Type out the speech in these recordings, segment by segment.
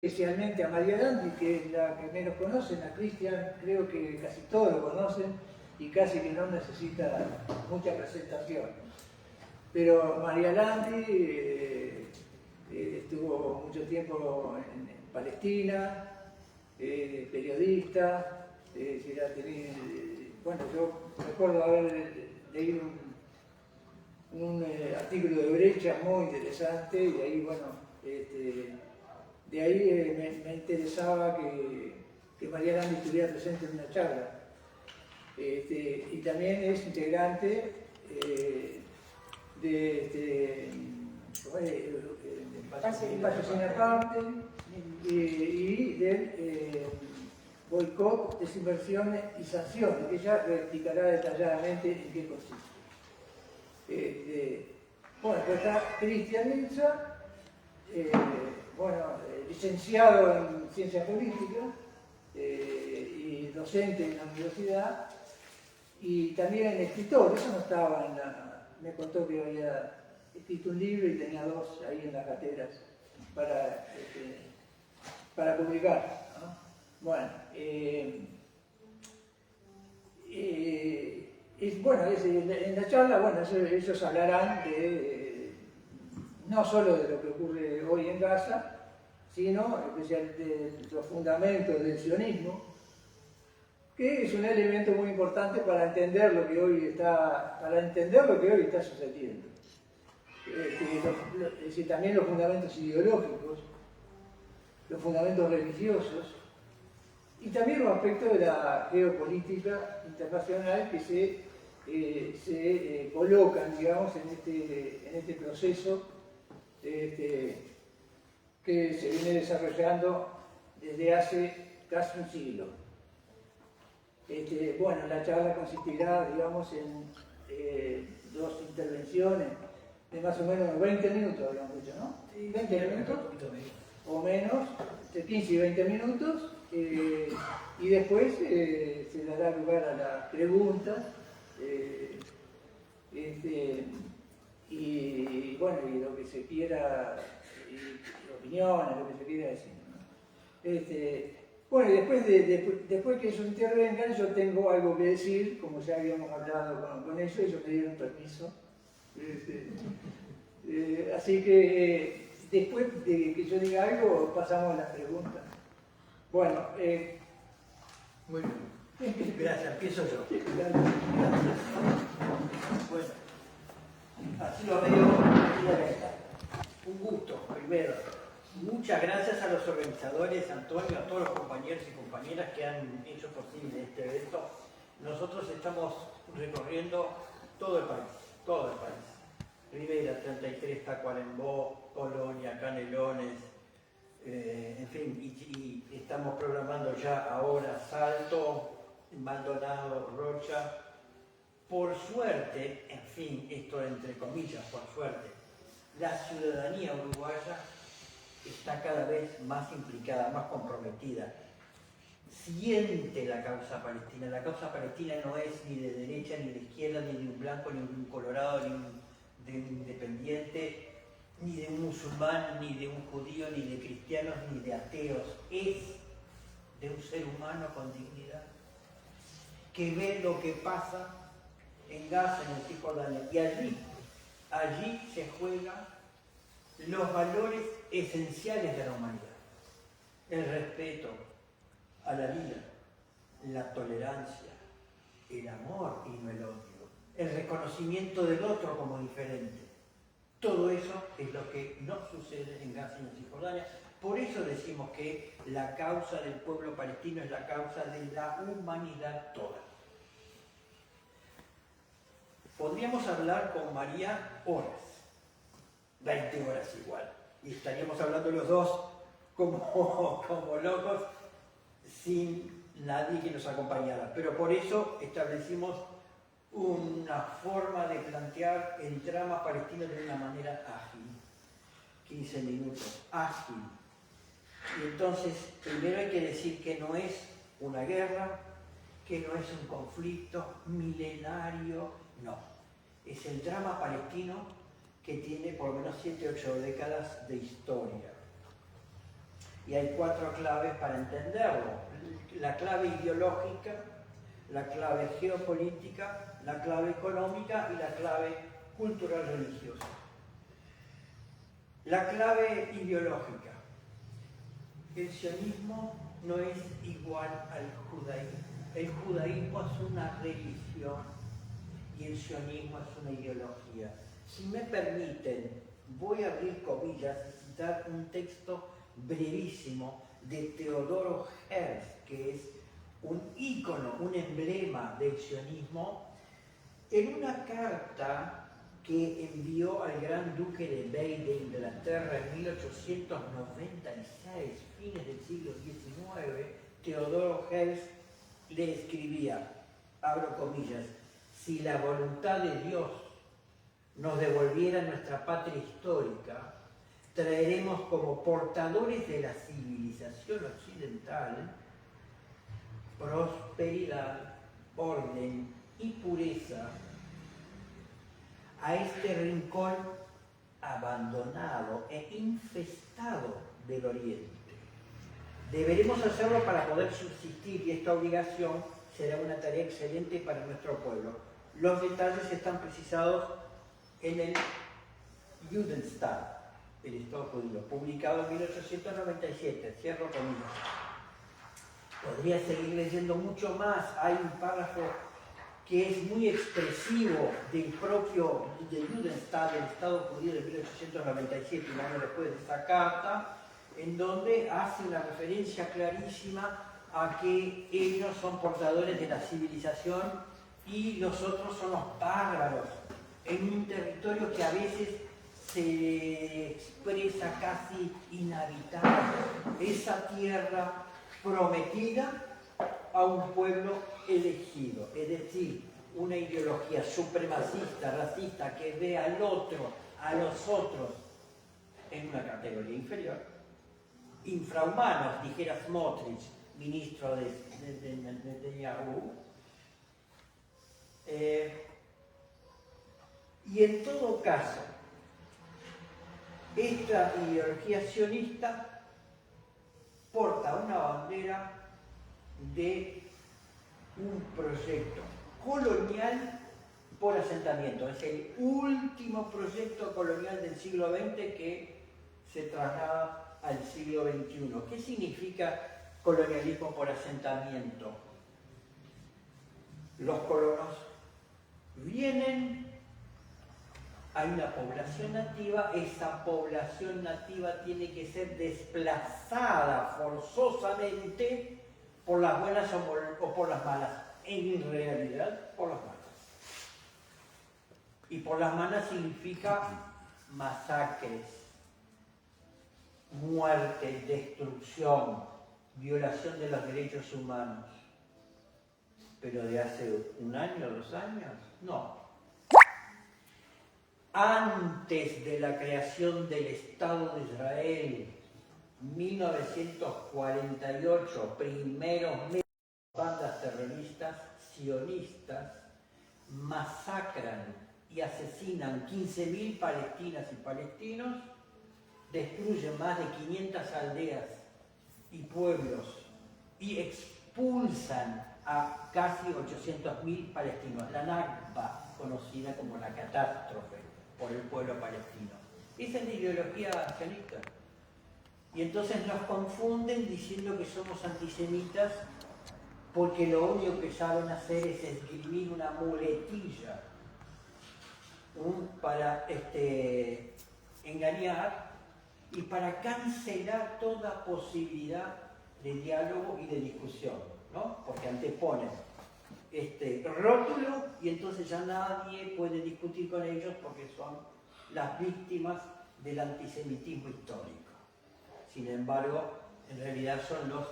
especialmente a María Landi, que es la que menos conocen, a Cristian creo que casi todos lo conocen y casi que no necesita mucha presentación. Pero María Landi estuvo mucho tiempo en Palestina, periodista, bueno, yo recuerdo haber leído un artículo de Brecha muy interesante y ahí, bueno, de ahí me interesaba que María Landi estuviera presente en una charla. Y también es integrante de Espacio Sin Aparte y del boicot, desinversiones y sanciones, que ella lo explicará detalladamente en qué consiste. Bueno, pues está Cristian Milza, licenciado en Ciencias Políticas y docente en la universidad, y también escritor. Eso no estaba en la... Me contó que había escrito un libro y tenía dos ahí en las carteras para publicar, ¿no? Bueno, en la charla, bueno, ellos hablarán no solo de lo que ocurre hoy en Gaza, sino especialmente de los fundamentos del sionismo, que es un elemento muy importante para entender lo que hoy está sucediendo. Es decir, también los fundamentos ideológicos, los fundamentos religiosos, y también los aspectos de la geopolítica internacional que se colocan, digamos, en este proceso que se viene desarrollando desde hace casi un siglo. Bueno, la charla consistirá, digamos, en dos intervenciones de más o menos 20 minutos, habíamos dicho, ¿no? Sí, 20 minutos o menos, entre 15 y 20 minutos, y después se dará lugar a las preguntas, y bueno, y lo que se quiera, y opiniones, lo que se quiera decir, ¿no? Bueno, y después que ellos intervengan, yo tengo algo que decir, como ya habíamos hablado con ellos, ellos me dieron permiso. Así que después de que yo diga algo, pasamos a las preguntas. Bueno, muy bien. Gracias, empiezo yo. Gracias. Bueno, así lo veo. Un gusto, primero. Muchas gracias a los organizadores, Antonio, a todos los compañeros y compañeras que han hecho posible este evento. Nosotros estamos recorriendo todo el país. Rivera, 33, Tacuarembó, Colonia, Canelones, en fin, y estamos programando ya ahora Salto, Maldonado, Rocha. Por suerte, en fin, esto entre comillas, por suerte, la ciudadanía uruguaya está cada vez más implicada, más comprometida. Siente la causa palestina. La causa palestina no es ni de derecha, ni de izquierda, ni de un blanco, ni de un colorado, ni de un independiente, ni de un musulmán, ni de un judío, ni de cristianos, ni de ateos. Es de un ser humano con dignidad, que ve lo que pasa en Gaza, en el Cisjordania. Y allí se juegan los valores esenciales de la humanidad. El respeto a la vida, la tolerancia, el amor y no el odio, el reconocimiento del otro como diferente. Todo eso es lo que no sucede en Gaza y en Cisjordania. Por eso decimos que la causa del pueblo palestino es la causa de la humanidad toda. Podríamos hablar con María horas, 20 horas igual, y estaríamos hablando los dos como locos, sin nadie que nos acompañara. Pero por eso establecimos una forma de plantear el drama palestino de una manera ágil. 15 minutos, ágil. Y entonces, primero hay que decir que no es una guerra, que no es un conflicto milenario, no. Es el drama palestino que tiene por lo menos 7 o 8 décadas de historia. Y hay 4 claves para entenderlo. La clave ideológica, la clave geopolítica, la clave económica y la clave cultural religiosa. La clave ideológica. El sionismo no es igual al judaísmo. El judaísmo es una religión y el sionismo es una ideología. Si me permiten, voy a abrir comillas y citar un texto brevísimo de Teodoro Herzl, que es un ícono, un emblema del sionismo, en una carta que envió al gran duque de Bay de Inglaterra en 1896, fines del siglo XIX. Teodoro Herzl le escribía, abro comillas, si la voluntad de Dios nos devolviera nuestra patria histórica, traeremos como portadores de la civilización occidental prosperidad, orden y pureza a este rincón abandonado e infestado del Oriente. Deberemos hacerlo para poder subsistir y esta obligación será una tarea excelente para nuestro pueblo. Los detalles están precisados en el Judenstaat, el Estado judío, publicado en 1897, cierro comillas. Podría seguir leyendo mucho más, hay un párrafo que es muy expresivo del propio Judenstaat, del Estado judío de 1897, un año después de esta carta, en donde hace una referencia clarísima a que ellos son portadores de la civilización y los otros son los bárbaros, en un territorio que a veces se expresa casi inhabitable, esa tierra prometida a un pueblo elegido, es decir, una ideología supremacista, racista, que ve al otro, a los otros, en una categoría inferior, infrahumanos, dijera Smotrich, ministro de Yahoo. Y en todo caso, esta ideología sionista porta una bandera de un proyecto colonial por asentamiento. Es el último proyecto colonial del siglo XX que se traslada al siglo XXI. ¿Qué significa colonialismo por asentamiento? Los colonos vienen, hay una población nativa, esa población nativa tiene que ser desplazada forzosamente por las buenas o por las malas, en realidad por las malas. Y por las malas significa masacres, muerte, destrucción, violación de los derechos humanos. ¿Pero de hace un año, 2 años? No. Antes de la creación del Estado de Israel, 1948, primeros meses, bandas terroristas sionistas masacran y asesinan 15.000 palestinas y palestinos, destruyen más de 500 aldeas y pueblos y expulsan a casi 800.000 palestinos. La Nakba, conocida como la catástrofe por el pueblo palestino. Esa es la ideología sionista. Y entonces nos confunden diciendo que somos antisemitas porque lo único que saben hacer es esgrimir una muletilla para engañar y para cancelar toda posibilidad de diálogo y de discusión, ¿no? Porque anteponen rótulo y entonces ya nadie puede discutir con ellos porque son las víctimas del antisemitismo histórico. Sin embargo, en realidad son los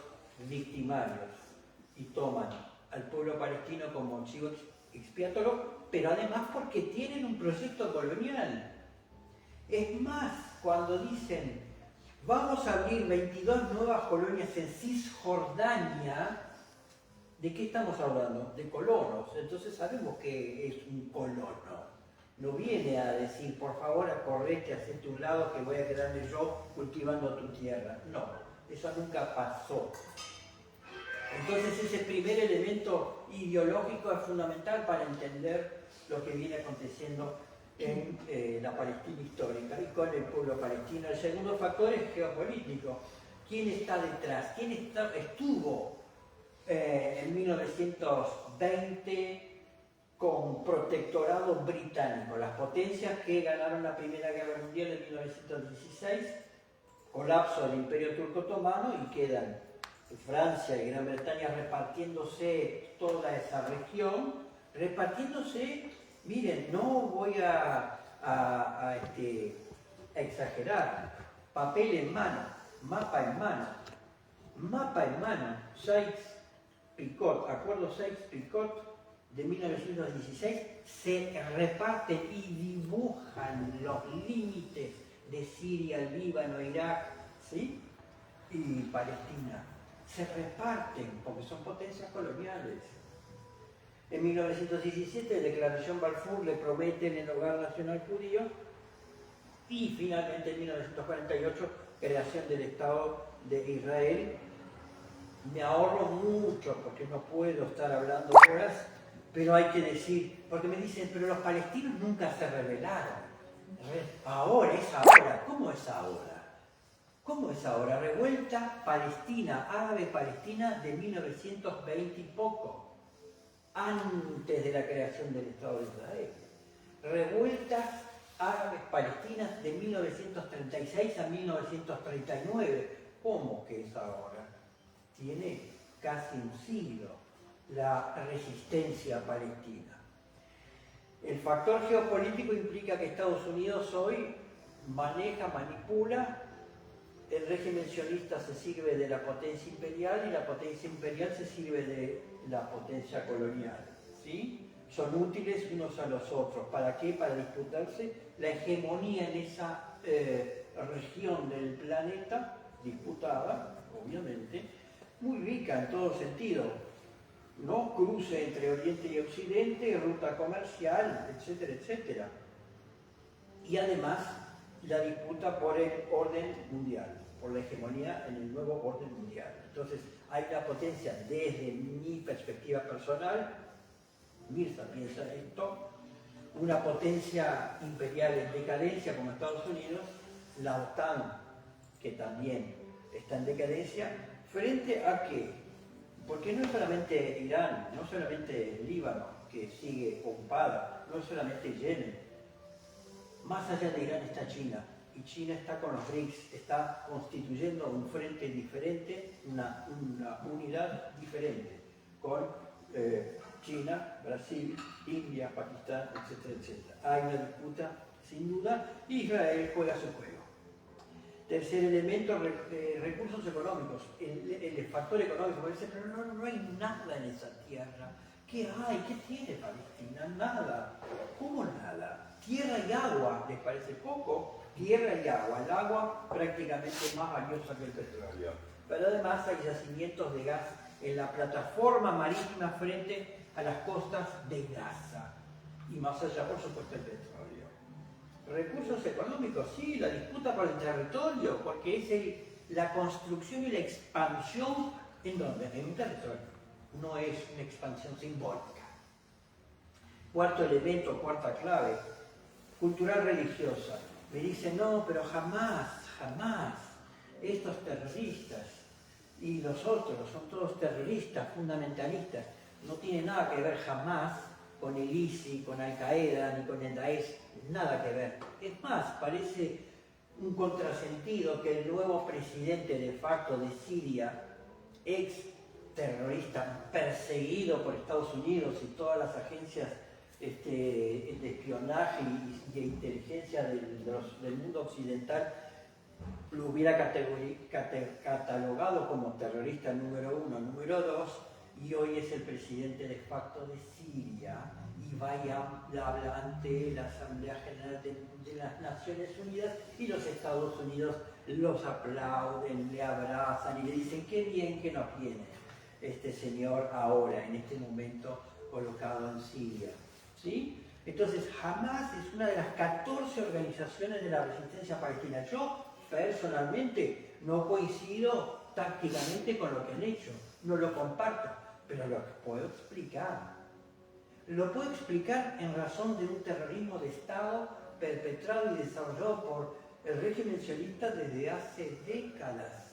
victimarios y toman al pueblo palestino como chivo expiatorio, pero además porque tienen un proyecto colonial. Es más, cuando dicen vamos a abrir 22 nuevas colonias en Cisjordania, ¿de qué estamos hablando? De colonos. Entonces sabemos que es un colono. No viene a decir, por favor, correte, hacete un lado que voy a quedarme yo cultivando tu tierra. No, Eso nunca pasó. Entonces ese primer elemento ideológico es fundamental para entender lo que viene aconteciendo en la Palestina histórica y con el pueblo palestino. El segundo factor es geopolítico. ¿Quién está detrás? ¿Quién estuvo en 1920 con protectorado británico? Las potencias que ganaron la Primera Guerra Mundial en 1916, colapso del Imperio Turco Otomano y quedan Francia y Gran Bretaña repartiéndose toda esa región, miren, no voy a exagerar, papel en mano, mapa en mano, Sykes-Picot, acuerdo Sykes-Picot de 1916, se reparten y dibujan los límites de Siria, Líbano, Irak, ¿sí? Y Palestina. Se reparten porque son potencias coloniales. En 1917, Declaración Balfour le prometen el hogar nacional judío y finalmente en 1948, creación del Estado de Israel. Me ahorro mucho porque no puedo estar hablando horas, pero hay que decir, porque me dicen, pero los palestinos nunca se rebelaron. Ahora es ahora. ¿Cómo es ahora? ¿Cómo es ahora? Revuelta palestina, árabe-palestina de 1920 y poco, antes de la creación del Estado de Israel. Revueltas árabes-palestinas de 1936 a 1939. ¿Cómo que es ahora? Tiene casi un siglo la resistencia palestina. El factor geopolítico implica que Estados Unidos hoy manipula. El régimen sionista se sirve de la potencia imperial y la potencia imperial se sirve de la potencia colonial, ¿sí? Son útiles unos a los otros. ¿Para qué? Para disputarse la hegemonía en esa región del planeta, disputada, obviamente, muy rica en todo sentido, ¿no? Cruce entre Oriente y Occidente, ruta comercial, etcétera, etcétera. Y además, la disputa por el orden mundial, por la hegemonía en el nuevo orden mundial. Entonces, hay una potencia, desde mi perspectiva personal, Mirza piensa esto, una potencia imperial en decadencia como Estados Unidos, la OTAN, que también está en decadencia, frente a qué? Porque no es solamente Irán, no es solamente Líbano, que sigue ocupada, no es solamente Yemen. Más allá de Irán está China, y China está con los BRICS, está constituyendo un frente diferente, una unidad diferente, con China, Brasil, India, Pakistán, etcétera, etcétera. Hay una disputa, sin duda, y Israel juega su juego. Tercer elemento, recursos económicos. El factor económico, parece, pero no hay nada en esa tierra. ¿Qué hay? ¿Qué tiene Palestina? Nada. ¿Cómo nada? Tierra y agua, ¿les parece poco? Tierra y agua. El agua prácticamente más valiosa que el petróleo. Pero además hay yacimientos de gas en la plataforma marítima frente a las costas de Gaza. Y más allá, por supuesto, el petróleo. Recursos económicos, sí, la disputa por el territorio, porque es la construcción y la expansión, ¿en dónde? En un territorio. No es una expansión simbólica. Cuarto elemento, cuarta clave, cultural religiosa. Me dicen, no, pero jamás, estos terroristas y los otros son todos terroristas, fundamentalistas. No tiene nada que ver jamás con el ISIS, con Al-Qaeda, ni con el Daesh, nada que ver. Es más, parece un contrasentido que el nuevo presidente de facto de Siria, ex terrorista, perseguido por Estados Unidos y todas las agencias de espionaje y de inteligencia del mundo occidental, lo hubiera catalogado como terrorista número 1, número 2, y hoy es el presidente de facto de Siria y habla ante la Asamblea General de las Naciones Unidas y los Estados Unidos los aplauden, le abrazan y le dicen qué bien que nos viene este señor ahora, en este momento colocado en Siria. ¿Sí? Entonces, Hamas es una de las 14 organizaciones de la resistencia palestina. Yo personalmente no coincido tácticamente con lo que han hecho, no lo comparto, pero lo puedo explicar. Lo puedo explicar en razón de un terrorismo de Estado perpetrado y desarrollado por el régimen sionista desde hace décadas.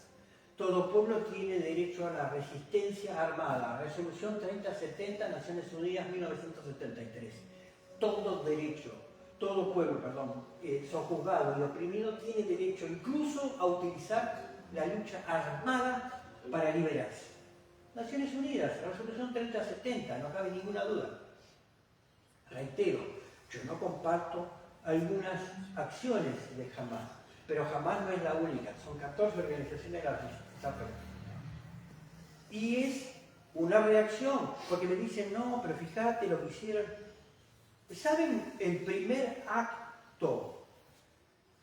Todo pueblo tiene derecho a la resistencia armada. Resolución 3070, Naciones Unidas, 1973. Todo derecho, todo pueblo, sojuzgado y oprimido tiene derecho incluso a utilizar la lucha armada para liberarse. Naciones Unidas, Resolución 3070, no cabe ninguna duda. Reitero, yo no comparto algunas acciones de Hamás, pero Hamás no es la única, son 14 organizaciones de la resistència. Y es una reacción, porque me dicen, no, pero fíjate lo que hicieron. ¿Saben el primer acto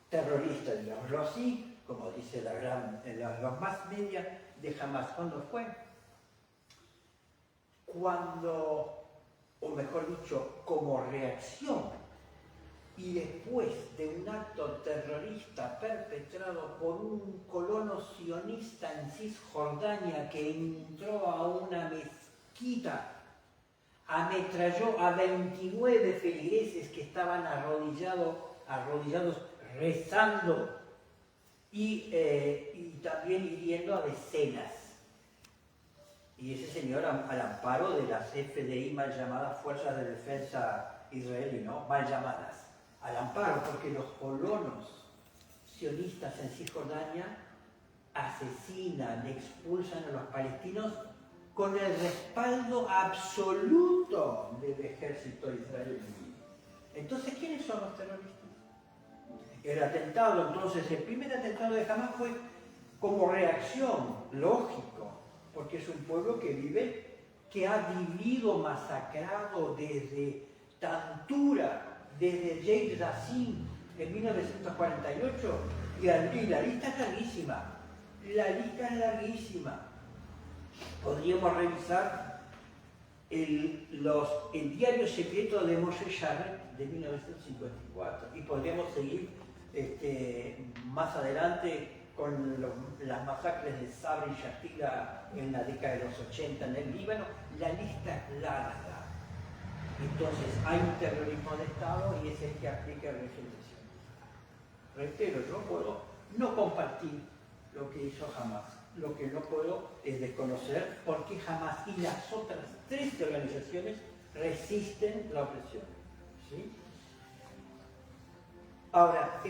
terrorista, digámoslo así, como dice los más media de Hamás, cuándo fue? Cuando, o mejor dicho, como reacción y después de un acto terrorista perpetrado por un colono sionista en Cisjordania que entró a una mezquita, ametralló a 29 feligreses que estaban arrodillados rezando y también hiriendo a decenas. Y ese señor al amparo de las FDI mal llamadas Fuerzas de Defensa Israelí, ¿no? Mal llamadas. Al amparo, porque los colonos sionistas en Cisjordania asesinan, expulsan a los palestinos con el respaldo absoluto del ejército israelí. Entonces, ¿quiénes son los terroristas? El atentado, entonces, el primer atentado de Hamás fue como reacción, lógico, porque es un pueblo que ha vivido masacrado desde Tantura, desde Yeit Rassin en 1948, y la lista es larguísima. La lista es larguísima. Podríamos revisar el diario secreto de Moshe Sharet de 1954 y podríamos seguir más adelante con las masacres de Sabra y Shatila en la década de los 80 en el Líbano. La lista es larga. Entonces hay un terrorismo de Estado y es el que aplica el régimen sionista. Reitero, yo puedo no compartir lo que hizo Hamás. Lo que no puedo es desconocer por qué Hamás y las otras 13 organizaciones resisten la opresión. ¿Sí? Ahora,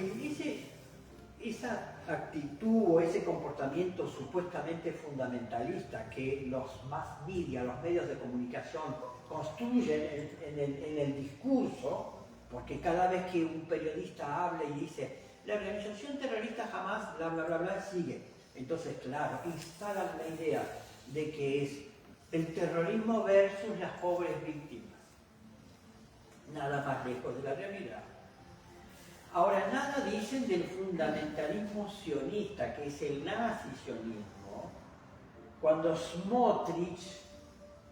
esa actitud o ese comportamiento supuestamente fundamentalista que los más media, los medios de comunicación construyen en el discurso, porque cada vez que un periodista habla y dice la organización terrorista Hamás, bla bla bla bla, sigue. Entonces, claro, instalan la idea de que es el terrorismo versus las pobres víctimas. Nada más lejos de la realidad. Ahora, nada dicen del fundamentalismo sionista, que es el nazi-sionismo, cuando Smotrich,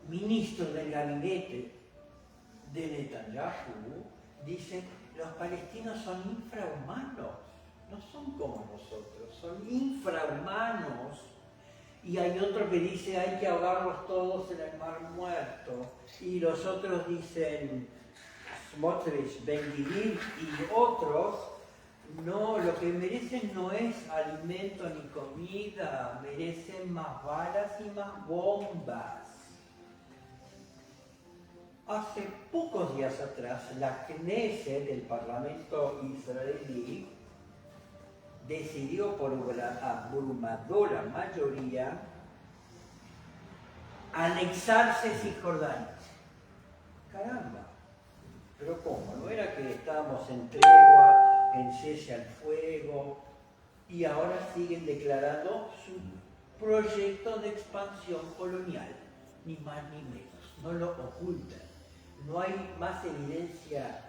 ministro del gabinete de Netanyahu, dice: los palestinos son infrahumanos, no son como nosotros, son infrahumanos. Y hay otro que dice: hay que ahogarlos todos en el mar muerto. Y los otros dicen, Smotrich, Ben-Gvir y otros, no, lo que merecen no es alimento ni comida, merecen más balas y más bombas. Hace pocos días atrás, la Knesset, el Parlamento israelí, decidió por abrumadora mayoría anexarse Cisjordania. Caramba, pero ¿cómo? ¿No era que estábamos en tregua, en cese al fuego, y ahora siguen declarando su proyecto de expansión colonial? Ni más ni menos, no lo ocultan. No hay más evidencia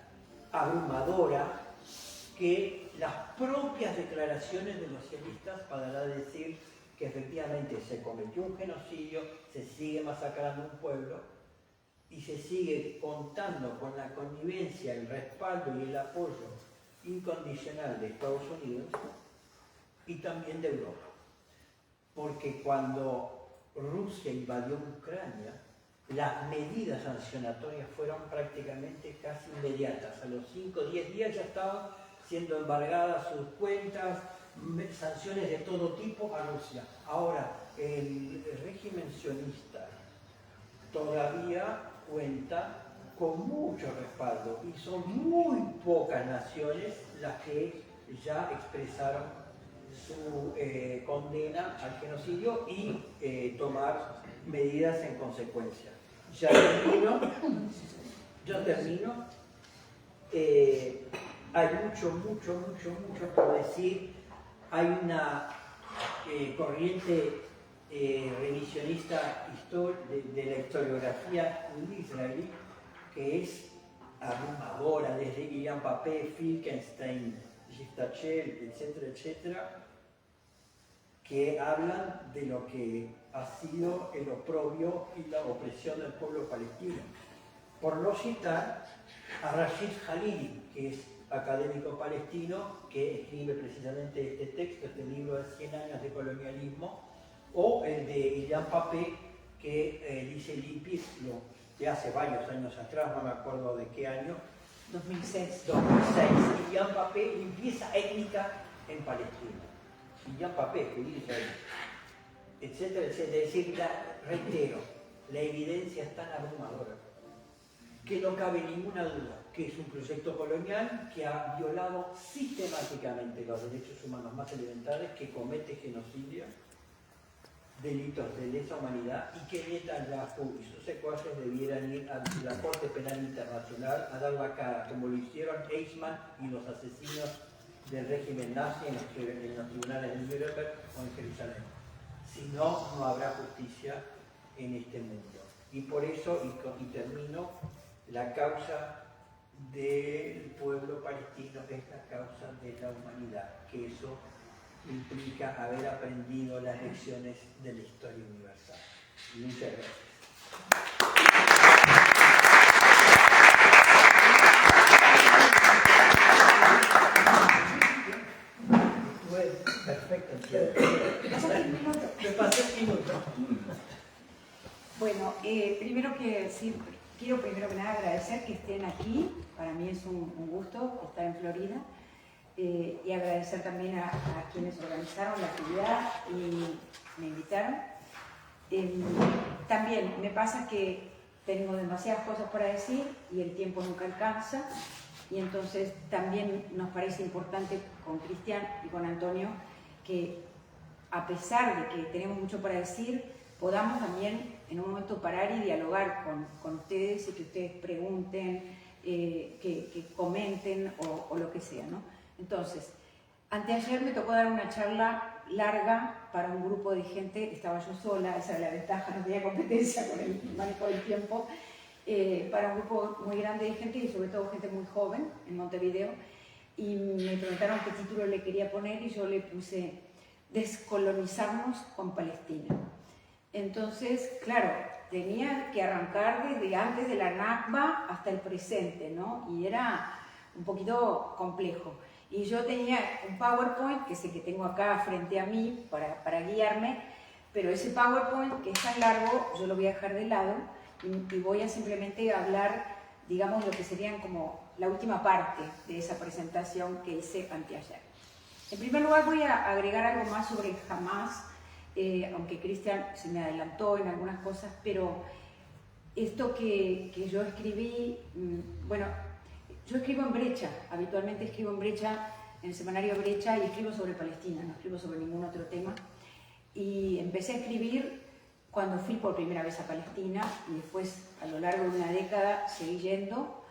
abrumadora que las propias declaraciones de los sionistas para decir que efectivamente se cometió un genocidio, se sigue masacrando un pueblo y se sigue contando con la connivencia, el respaldo y el apoyo incondicional de Estados Unidos y también de Europa. porque cuando Rusia invadió Ucrania, las medidas sancionatorias fueron prácticamente casi inmediatas. A los 5 o 10 días ya estaban siendo embargadas sus cuentas, sanciones de todo tipo a Rusia. Ahora, el régimen sionista todavía cuenta con mucho respaldo y son muy pocas naciones las que ya expresaron su condena al genocidio y tomar medidas en consecuencia. Ya termino. Hay mucho por decir. Hay una corriente revisionista de la historiografía israelí que es abrumadora, desde Guillaume Papé, Finkelstein, Giftachel, etcétera, que hablan de lo que ha sido el oprobio y la opresión del pueblo palestino. Por no citar a Rashid Khalidi, que es académico palestino, que escribe precisamente este texto, este libro de 100 años de colonialismo, o el de Guillaume Papé, que dice Lipis, de hace varios años atrás, no me acuerdo de qué año. 2006. Guillaume Papé, limpieza étnica en Palestina. Guillaume Papé, judío israelí, etcétera. Es decir, reitero, la evidencia es tan abrumadora que no cabe ninguna duda que es un proyecto colonial que ha violado sistemáticamente los derechos humanos más elementales, que comete genocidio, delitos de lesa humanidad, y que Netanyahu y sus secuaces debieran ir a la Corte Penal Internacional a dar la cara, como lo hicieron Eichmann y los asesinos del régimen nazi en los tribunales de Nuremberg o en Jerusalén. Si no, no habrá justicia en este mundo. Y por eso, y termino, la causa del pueblo palestino es la causa de la humanidad, que eso implica haber aprendido las lecciones de la historia universal. Muchas gracias. Perfecto. Me pasé un minuto. Bueno, primero quiero primero que nada agradecer que estén aquí. Para mí es un gusto estar en Florida. Y agradecer también a quienes organizaron la actividad y me invitaron. También me pasa que tengo demasiadas cosas para decir y el tiempo nunca alcanza, y entonces también nos parece importante con Cristian y con Antonio que, a pesar de que tenemos mucho para decir, podamos también en un momento parar y dialogar con ustedes, y que ustedes pregunten, que comenten o lo que sea, ¿no? Entonces, anteayer me tocó dar una charla larga para un grupo de gente. Estaba yo sola, esa era la ventaja, no tenía competencia con el manejo del tiempo, para un grupo muy grande de gente, y sobre todo gente muy joven en Montevideo, y me preguntaron qué título le quería poner, y yo le puse Descolonizarnos con Palestina. Entonces, claro, tenía que arrancar desde antes de la Nakba hasta el presente, ¿no? Y era un poquito complejo. Y yo tenía un PowerPoint, que sé que tengo acá frente a mí para guiarme, pero ese PowerPoint, que es tan largo, yo lo voy a dejar de lado y voy a simplemente hablar, digamos, lo que serían como la última parte de esa presentación que hice anteayer. En primer lugar, voy a agregar algo más sobre Hamas, aunque Cristian se me adelantó en algunas cosas, pero esto que yo escribí, bueno, yo escribo en Brecha, habitualmente escribo en Brecha, en el semanario Brecha, y escribo sobre Palestina, no escribo sobre ningún otro tema. Y empecé a escribir cuando fui por primera vez a Palestina, y después, a lo largo de una década, seguí yendo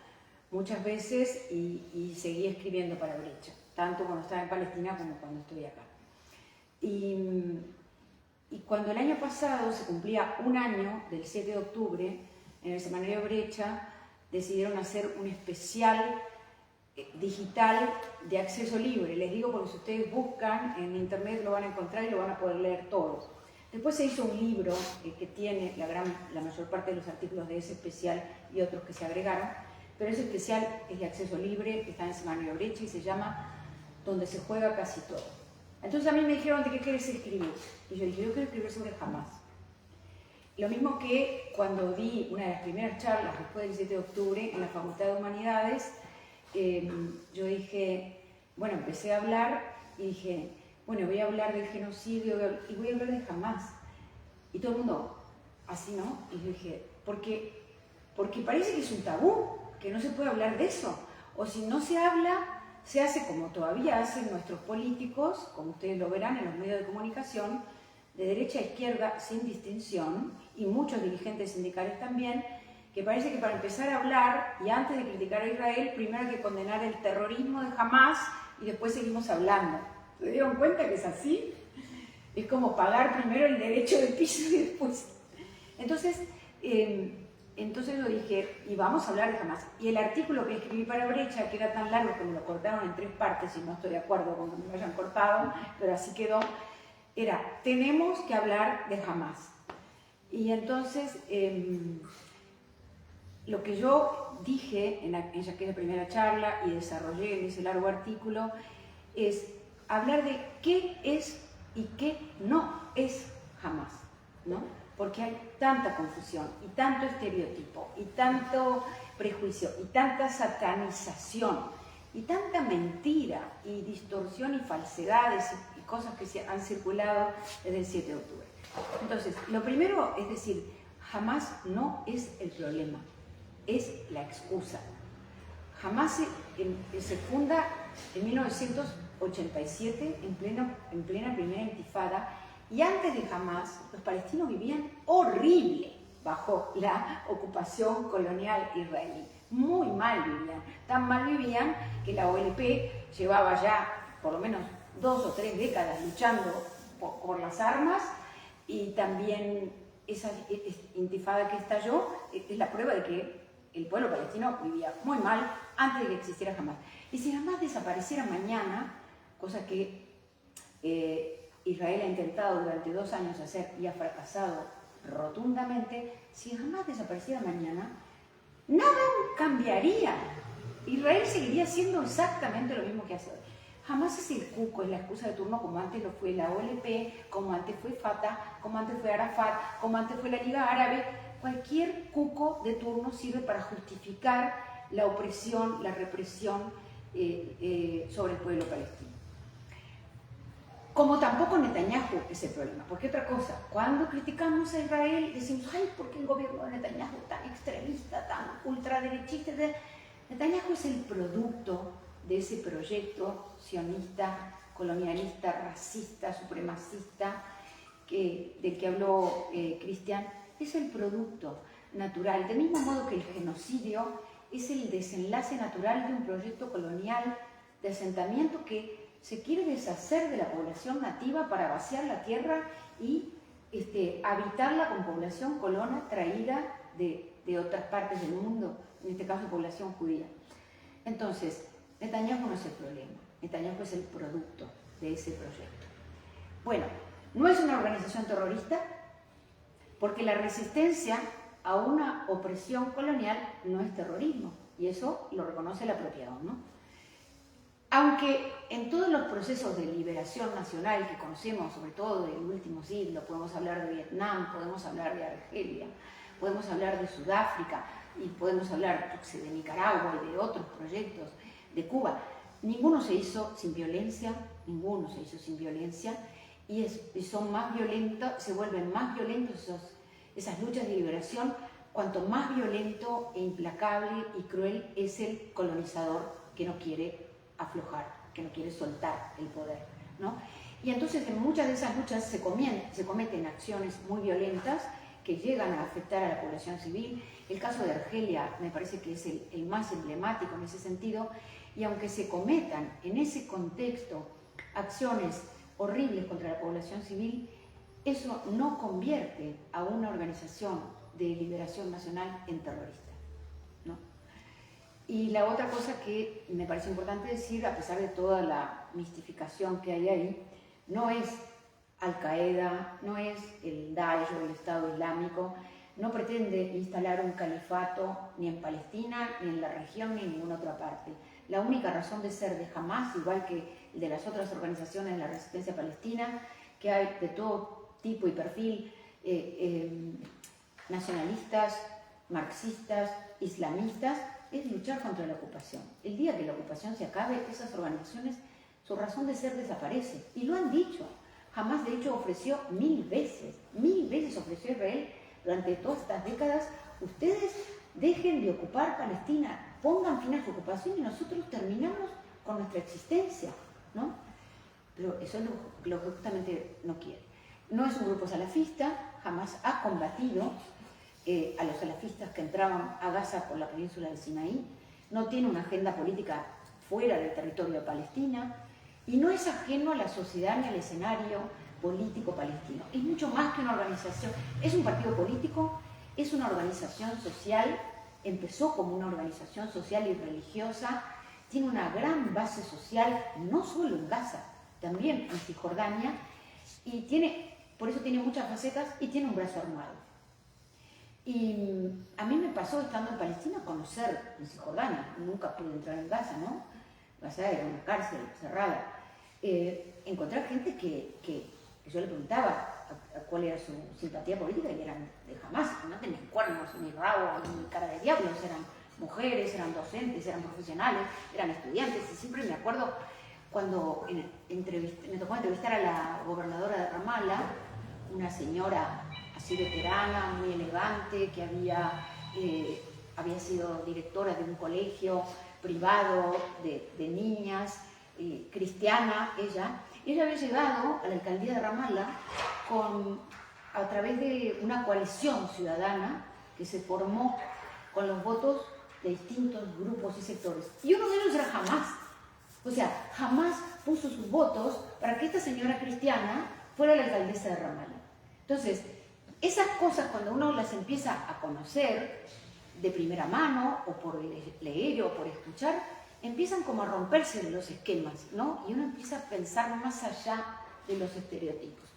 muchas veces y seguí escribiendo para Brecha, tanto cuando estaba en Palestina como cuando estoy acá. Y cuando el año pasado se cumplía un año del 7 de octubre, en el semanario Brecha decidieron hacer un especial digital de acceso libre. Les digo porque si ustedes buscan en internet lo van a encontrar y lo van a poder leer todos. Después se hizo un libro que tiene la mayor parte de los artículos de ese especial y otros que se agregaron, pero ese especial es de acceso libre, está en el semanario Brecha y se llama Donde se juega casi todo. Entonces a mí me dijeron, ¿de qué querés escribir? Y yo dije, yo quiero escribir sobre Hamás. Lo mismo que cuando di una de las primeras charlas después del 7 de octubre en la Facultad de Humanidades, yo dije, bueno, empecé a hablar y dije, bueno, voy a hablar del genocidio y voy a hablar de Hamás. Y todo el mundo, así, ¿no? Y yo dije, porque parece que es un tabú, que no se puede hablar de eso. O si no se habla, se hace como todavía hacen nuestros políticos, como ustedes lo verán en los medios de comunicación, de derecha a izquierda sin distinción, y muchos dirigentes sindicales también, que parece que para empezar a hablar, y antes de criticar a Israel, primero hay que condenar el terrorismo de Hamás y después seguimos hablando. ¿Se dieron cuenta que es así? Es como pagar primero el derecho de piso y después... Entonces yo dije, y vamos a hablar de Hamás. Y el artículo que escribí para Brecha, que era tan largo que me lo cortaron en 3 partes, y no estoy de acuerdo con que me lo hayan cortado, pero así quedó, era, tenemos que hablar de Hamás. Y entonces, lo que yo dije en aquella primera charla y desarrollé en ese largo artículo es hablar de qué es y qué no es Hamás, ¿no? Porque hay tanta confusión y tanto estereotipo y tanto prejuicio y tanta satanización y tanta mentira y distorsión y falsedades y cosas que se han circulado desde el 7 de octubre. Entonces, lo primero es decir, Hamás no es el problema, es la excusa. Hamás se funda en 1987 en plena primera intifada, y antes de Hamás los palestinos vivían horrible bajo la ocupación colonial israelí. Muy mal vivían, tan mal vivían que la OLP llevaba ya por lo menos 2 o 3 décadas luchando por las armas, y también esa intifada que estalló es la prueba de que el pueblo palestino vivía muy mal antes de que existiera Hamás. Y si Hamás desapareciera mañana, cosa que Israel ha intentado durante 2 años hacer y ha fracasado rotundamente, si Hamás desapareciera mañana, nada cambiaría. Israel seguiría siendo exactamente lo mismo que hace hoy. Hamás es el cuco, es la excusa de turno, como antes lo fue la OLP, como antes fue Fatah, como antes fue Arafat, como antes fue la Liga Árabe. Cualquier cuco de turno sirve para justificar la opresión, la represión sobre el pueblo palestino. Como tampoco Netanyahu es el problema, porque otra cosa, cuando criticamos a Israel decimos, ay, ¿por qué el gobierno de Netanyahu tan extremista, tan ultraderechista? Netanyahu es el producto de ese proyecto sionista, colonialista, racista, supremacista, del que habló Cristian, es el producto natural, del mismo modo que el genocidio es el desenlace natural de un proyecto colonial de asentamiento que se quiere deshacer de la población nativa para vaciar la tierra y habitarla con población colona traída de otras partes del mundo, en este caso población judía. Entonces, Netanyahu no es el problema, Netanyahu es el producto de ese proyecto. Bueno, no es una organización terrorista porque la resistencia a una opresión colonial no es terrorismo, y eso lo reconoce la propia ONU. Aunque en todos los procesos de liberación nacional que conocemos, sobre todo del último siglo, podemos hablar de Vietnam, podemos hablar de Argelia, podemos hablar de Sudáfrica y podemos hablar de Nicaragua y de otros proyectos de Cuba, ninguno se hizo sin violencia, y son más violentos, se vuelven más violentos esas luchas de liberación cuanto más violento e implacable y cruel es el colonizador que no quiere aflojar, que no quiere soltar el poder, ¿no? Y entonces en muchas de esas luchas se cometen acciones muy violentas que llegan a afectar a la población civil. El caso de Argelia me parece que es el más emblemático en ese sentido, y aunque se cometan en ese contexto acciones horribles contra la población civil, eso no convierte a una organización de liberación nacional en terrorista, ¿no? Y la otra cosa que me parece importante decir, a pesar de toda la mistificación que hay ahí, no es Al-Qaeda, no es el Daesh o el Estado Islámico, no pretende instalar un califato ni en Palestina, ni en la región, ni en ninguna otra parte. la única razón de ser de Hamás, igual que de las otras organizaciones de la resistencia palestina, que hay de todo tipo y perfil, nacionalistas, marxistas, islamistas, es luchar contra la ocupación. El día que la ocupación se acabe, esas organizaciones, su razón de ser desaparece. Y lo han dicho. Hamás, de hecho, ofreció 1000 veces ofreció a Israel durante todas estas décadas: ustedes dejen de ocupar Palestina, pongan fin a su ocupación y nosotros terminamos con nuestra existencia, ¿no? Pero eso es lo que justamente no quiere. No es un grupo salafista, Hamás ha combatido a los salafistas que entraban a Gaza por la península del Sinaí, no tiene una agenda política fuera del territorio de Palestina y no es ajeno a la sociedad ni al escenario político palestino. Es mucho más que una organización, es un partido político, es una organización social, empezó como una organización social y religiosa, tiene una gran base social, no solo en Gaza, también en Cisjordania, y por eso tiene muchas facetas y tiene un brazo armado. Y a mí me pasó, estando en Palestina, conocer en Cisjordania. Nunca pude entrar en Gaza, ¿no? Gaza era una cárcel cerrada. Encontrar gente que yo le preguntaba cuál era su simpatía política y eran de Hamás. No tenían cuernos, ni rabo, ni cara de diablos. Eran mujeres, eran docentes, eran profesionales, eran estudiantes. Y siempre me acuerdo cuando me tocó entrevistar a la gobernadora de Ramallah, una señora así veterana, muy elegante, que había sido directora de un colegio privado de niñas, cristiana ella. Ella había llegado a la alcaldía de Ramallah a través de una coalición ciudadana que se formó con los votos de distintos grupos y sectores. Y uno de ellos era Hamás. O sea, Hamás puso sus votos para que esta señora cristiana fuera la alcaldesa de Ramallah. Entonces, esas cosas, cuando uno las empieza a conocer de primera mano, o por leer o por escuchar, empiezan como a romperse los esquemas, ¿no? Y uno empieza a pensar más allá de los estereotipos.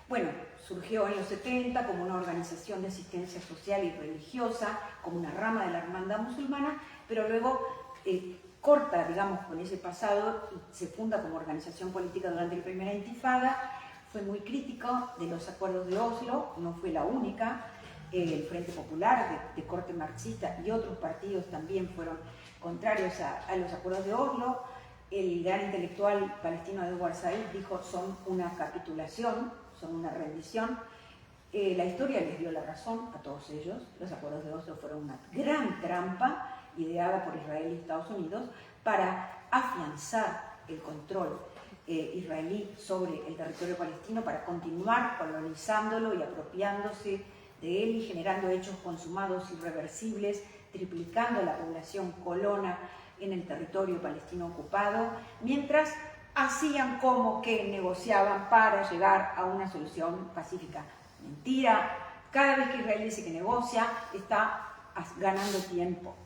Bueno, surgió en los 70 como una organización de asistencia social y religiosa, como una rama de la hermandad musulmana, pero luego corta, digamos, con ese pasado y se funda como organización política durante la primera intifada. Fue muy crítico de los acuerdos de Oslo, no fue la única. El Frente Popular de corte marxista y otros partidos también fueron contrarios a los acuerdos de Oslo. El gran intelectual palestino Edward Said dijo: son una capitulación, son una rendición. La historia les dio la razón a todos ellos. Los acuerdos de Oslo fueron una gran trampa ideada por Israel y Estados Unidos para afianzar el control israelí sobre el territorio palestino, para continuar colonizándolo y apropiándose de él y generando hechos consumados irreversibles, triplicando la población colona en el territorio palestino ocupado, mientras hacían como que negociaban para llegar a una solución pacífica. Mentira. Cada vez que Israel dice que negocia, está ganando tiempo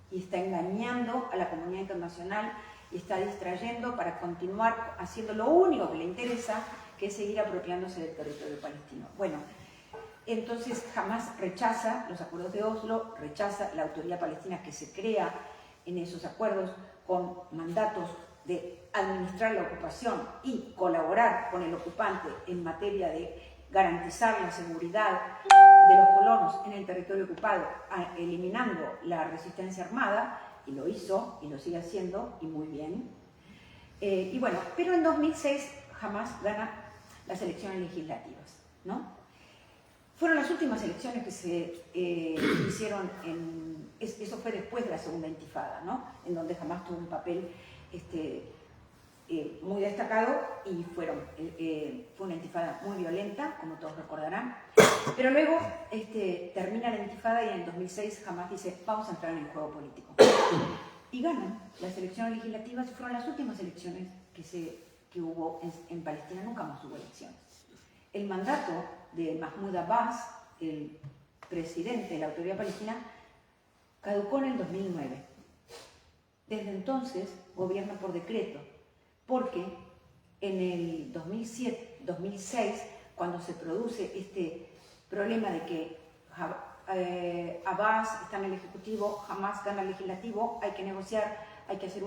y está engañando a la comunidad internacional y está distrayendo para continuar haciendo lo único que le interesa, que es seguir apropiándose del territorio palestino. Bueno, entonces Hamás rechaza los acuerdos de Oslo, rechaza la autoridad palestina que se crea en esos acuerdos con mandatos de administrar la ocupación y colaborar con el ocupante en materia de garantizar la seguridad de los colonos en el territorio ocupado, eliminando la resistencia armada, y lo hizo y lo sigue haciendo, y muy bien. Y bueno, pero en 2006 Hamás gana las elecciones legislativas, ¿no? Fueron las últimas elecciones que se hicieron eso fue después de la segunda intifada, ¿no? En donde Hamás tuvo un papel muy destacado y fue una intifada muy violenta, como todos recordarán. Pero luego termina la intifada y en el 2006 Hamás dice: vamos a entrar en el juego político. Y ganan las elecciones legislativas, y fueron las últimas elecciones que hubo en Palestina. Nunca más hubo elecciones. El mandato de Mahmoud Abbas, el presidente de la autoridad palestina, caducó en el 2009. Desde entonces gobierna por decreto, porque en el 2006, cuando se produce este problema de que Abbas está en el Ejecutivo, Hamas gana el Legislativo, hay que negociar, hay que hacer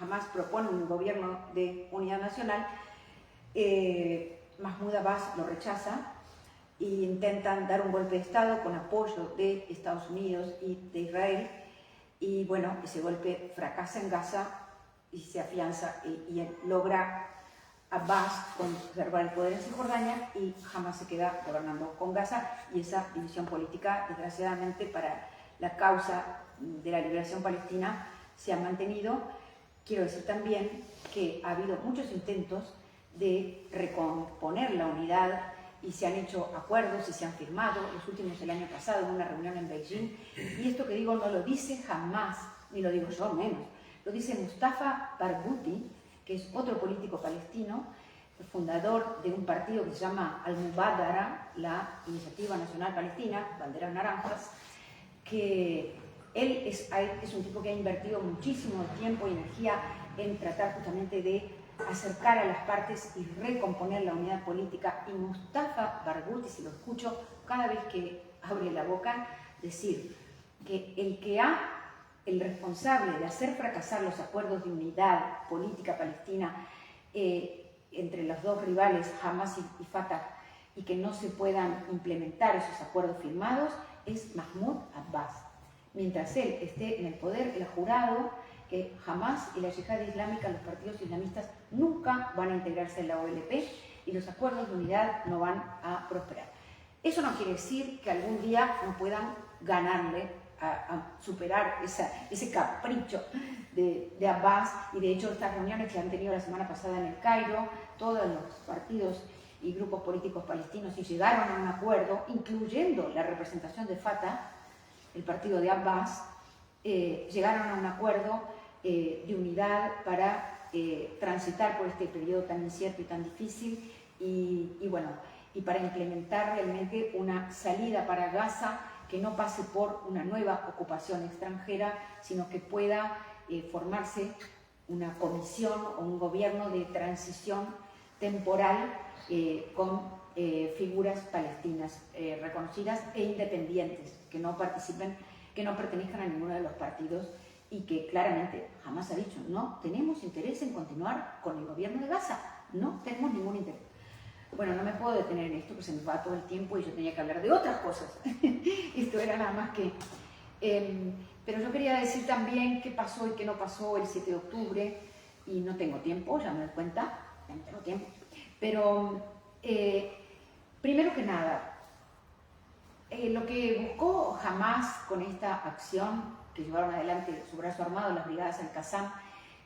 Hamas propone un gobierno de unidad nacional, Mahmoud Abbas lo rechaza e intentan dar un golpe de Estado con apoyo de Estados Unidos y de Israel, y bueno, ese golpe fracasa en Gaza y se afianza y logra Abbas conservar el poder en Cisjordania y Hamas se queda gobernando con Gaza, y esa división política, desgraciadamente para la causa de la liberación palestina, se ha mantenido. Quiero decir también que ha habido muchos intentos de recomponer la unidad y se han hecho acuerdos y se han firmado, los últimos el año pasado en una reunión en Beijing, y esto que digo no lo dice Hamas, ni lo digo yo menos, lo dice Mustafa Barghouti, que es otro político palestino, fundador de un partido que se llama Al-Mubadara, la Iniciativa Nacional Palestina, Banderas Naranjas, que él es un tipo que ha invertido muchísimo tiempo y energía en tratar justamente de acercar a las partes y recomponer la unidad política. Y Mustafa Barghouti, si lo escucho cada vez que abre la boca, decir que el responsable de hacer fracasar los acuerdos de unidad política palestina entre los dos rivales, Hamas y Fatah, y que no se puedan implementar esos acuerdos firmados, es Mahmoud Abbas. Mientras él esté en el poder, él ha jurado que Hamas y la Yihad Islámica, los partidos islamistas, nunca van a integrarse en la OLP y los acuerdos de unidad no van a prosperar. Eso no quiere decir que algún día no puedan ganarle a superar ese capricho de Abbas, y de hecho estas reuniones que han tenido la semana pasada en el Cairo, todos los partidos y grupos políticos palestinos, y llegaron a un acuerdo, incluyendo la representación de Fatah, el partido de Abbas, llegaron a un acuerdo de unidad para transitar por este periodo tan incierto y tan difícil, y bueno, y para implementar realmente una salida para Gaza que no pase por una nueva ocupación extranjera, sino que pueda formarse una comisión o un gobierno de transición temporal con figuras palestinas reconocidas e independientes, que no participen, que no pertenezcan a ninguno de los partidos, y que claramente Hamas ha dicho: no tenemos interés en continuar con el gobierno de Gaza, no tenemos ningún interés. Bueno, no me puedo detener en esto, que se me va todo el tiempo y yo tenía que hablar de otras cosas. Esto era nada más que... pero yo quería decir también qué pasó y qué no pasó el 7 de octubre, y no tengo tiempo, ya me doy cuenta, ya no tengo tiempo. Pero, primero que nada, lo que buscó Hamas con esta acción que llevaron adelante su brazo armado, las brigadas Al-Qassam,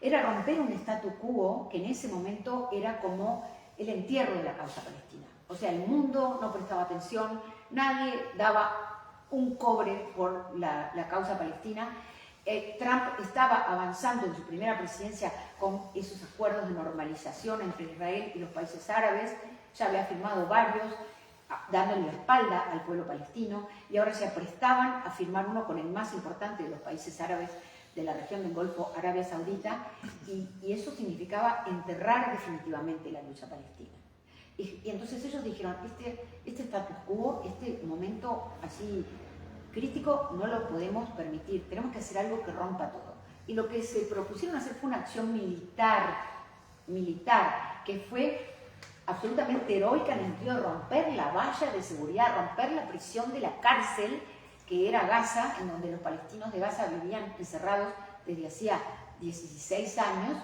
era romper un statu quo que en ese momento era como el entierro de la causa palestina. O sea, el mundo no prestaba atención, nadie daba un cobre por la causa palestina. Trump estaba avanzando en su primera presidencia con esos acuerdos de normalización entre Israel y los países árabes, ya había firmado varios, dándole la espalda al pueblo palestino, y ahora se aprestaban a firmar uno con el más importante de los países árabes de la región del Golfo, Arabia Saudita, y eso significaba enterrar definitivamente la lucha palestina. Y entonces ellos dijeron: este status quo, este momento así crítico, no lo podemos permitir, tenemos que hacer algo que rompa todo. Y lo que se propusieron hacer fue una acción militar, que fue absolutamente heroica en el sentido de romper la valla de seguridad, romper la prisión de la cárcel que era Gaza, en donde los palestinos de Gaza vivían encerrados desde hacía 16 años,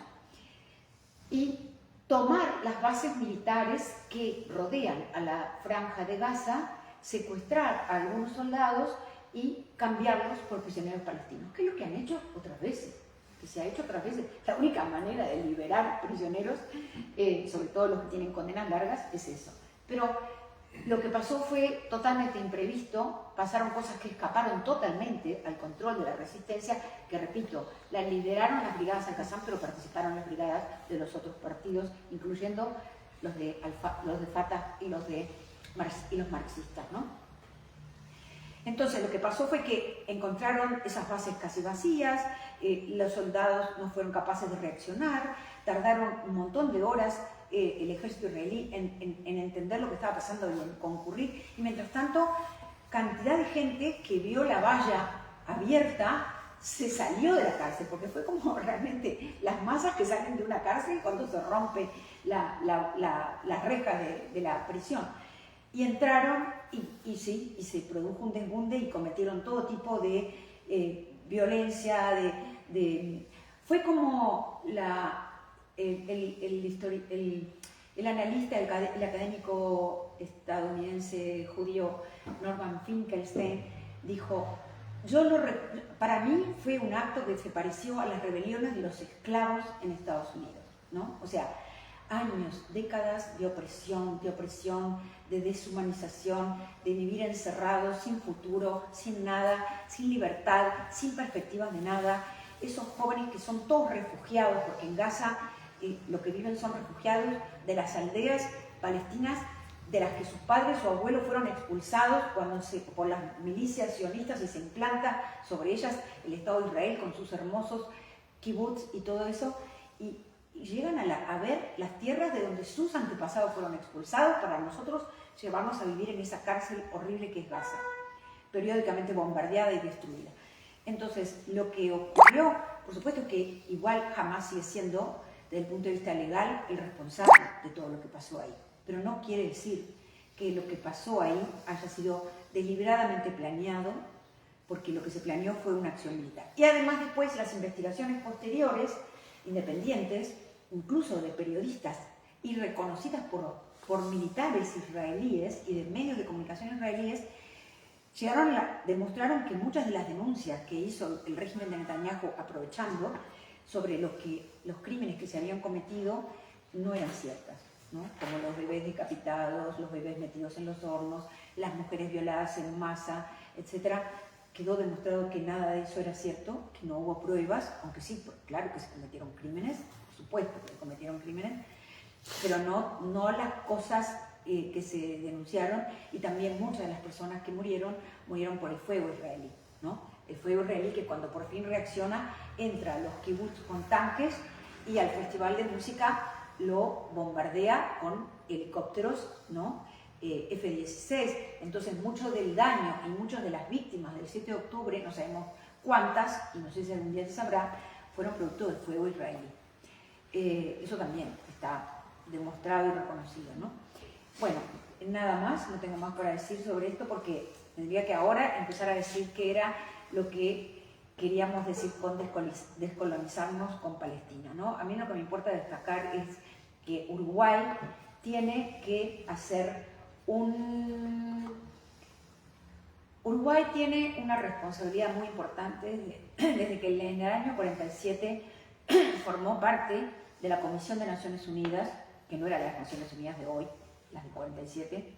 y tomar las bases militares que rodean a la franja de Gaza, secuestrar a algunos soldados y cambiarlos por prisioneros palestinos, que es lo que han hecho otras veces, que se ha hecho otras veces. La única manera de liberar prisioneros, sobre todo los que tienen condenas largas, es eso. Pero lo que pasó fue totalmente imprevisto, pasaron cosas que escaparon totalmente al control de la resistencia, que repito, la lideraron las brigadas Al-Qassam, pero participaron las brigadas de los otros partidos, incluyendo los de Fatah y los marxistas, ¿no? Entonces lo que pasó fue que encontraron esas bases casi vacías, los soldados no fueron capaces de reaccionar, tardaron un montón de horas el ejército israelí en entender lo que estaba pasando y en concurrir, y mientras tanto cantidad de gente que vio la valla abierta se salió de la cárcel, porque fue como realmente las masas que salen de una cárcel cuando se rompe las rejas de la prisión. Y entraron y se produjo un desbunde y cometieron todo tipo de violencia, fue como el analista, el académico estadounidense judío Norman Finkelstein dijo, para mí fue un acto que se pareció a las rebeliones de los esclavos en Estados Unidos, ¿no? O sea, años, décadas de opresión, de deshumanización, de vivir encerrados, sin futuro, sin nada, sin libertad, sin perspectivas de nada. Esos jóvenes que son todos refugiados, porque en Gaza lo que viven son refugiados de las aldeas palestinas de las que sus padres o abuelos fueron expulsados por las milicias sionistas y se implanta sobre ellas el Estado de Israel con sus hermosos kibbutz y todo eso, y llegan a ver las tierras de donde sus antepasados fueron expulsados para nosotros llevarnos a vivir en esa cárcel horrible que es Gaza, periódicamente bombardeada y destruida. Entonces, lo que ocurrió, por supuesto que igual jamás sigue siendo, desde el punto de vista legal, el responsable de todo lo que pasó ahí. Pero no quiere decir que lo que pasó ahí haya sido deliberadamente planeado, porque lo que se planeó fue una acción militar. Y además después las investigaciones posteriores, independientes, incluso de periodistas y reconocidas por militares israelíes y de medios de comunicación israelíes, demostraron que muchas de las denuncias que hizo el régimen de Netanyahu aprovechando sobre los crímenes que se habían cometido no eran ciertas, ¿no? Como los bebés decapitados, los bebés metidos en los hornos, las mujeres violadas en masa, etc. Quedó demostrado que nada de eso era cierto, que no hubo pruebas, aunque sí, claro que se cometieron crímenes, por supuesto que se cometieron crímenes, pero no las cosas que se denunciaron, y también muchas de las personas que murieron por el fuego israelí, ¿no? El fuego israelí que cuando por fin reacciona entra a los kibbutz con tanques y al festival de música lo bombardea con helicópteros, ¿no? F-16. Entonces mucho del daño y muchas de las víctimas del 7 de octubre, no sabemos cuántas, y no sé si algún día se sabrá, fueron producto del fuego israelí. Eso también está demostrado y reconocido, ¿no? Bueno, nada más, no tengo más para decir sobre esto porque tendría que ahora empezar a decir qué era lo que queríamos decir con descolonizarnos con Palestina, ¿no? A mí lo que me importa destacar es que Uruguay tiene que hacer Uruguay tiene una responsabilidad muy importante desde que en el año 47 formó parte de la Comisión de Naciones Unidas, que no era las Naciones Unidas de hoy, las de 47,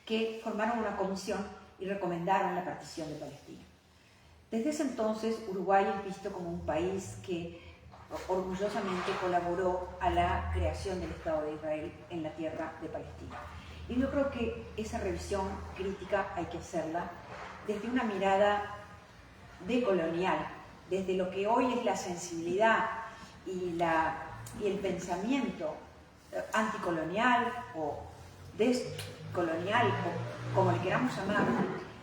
que formaron una comisión y recomendaron la partición de Palestina. Desde ese entonces, Uruguay es visto como un país que orgullosamente colaboró a la creación del Estado de Israel en la tierra de Palestina. Y yo creo que esa revisión crítica hay que hacerla desde una mirada decolonial, desde lo que hoy es la sensibilidad y el pensamiento anticolonial o descolonial, o como le queramos llamar,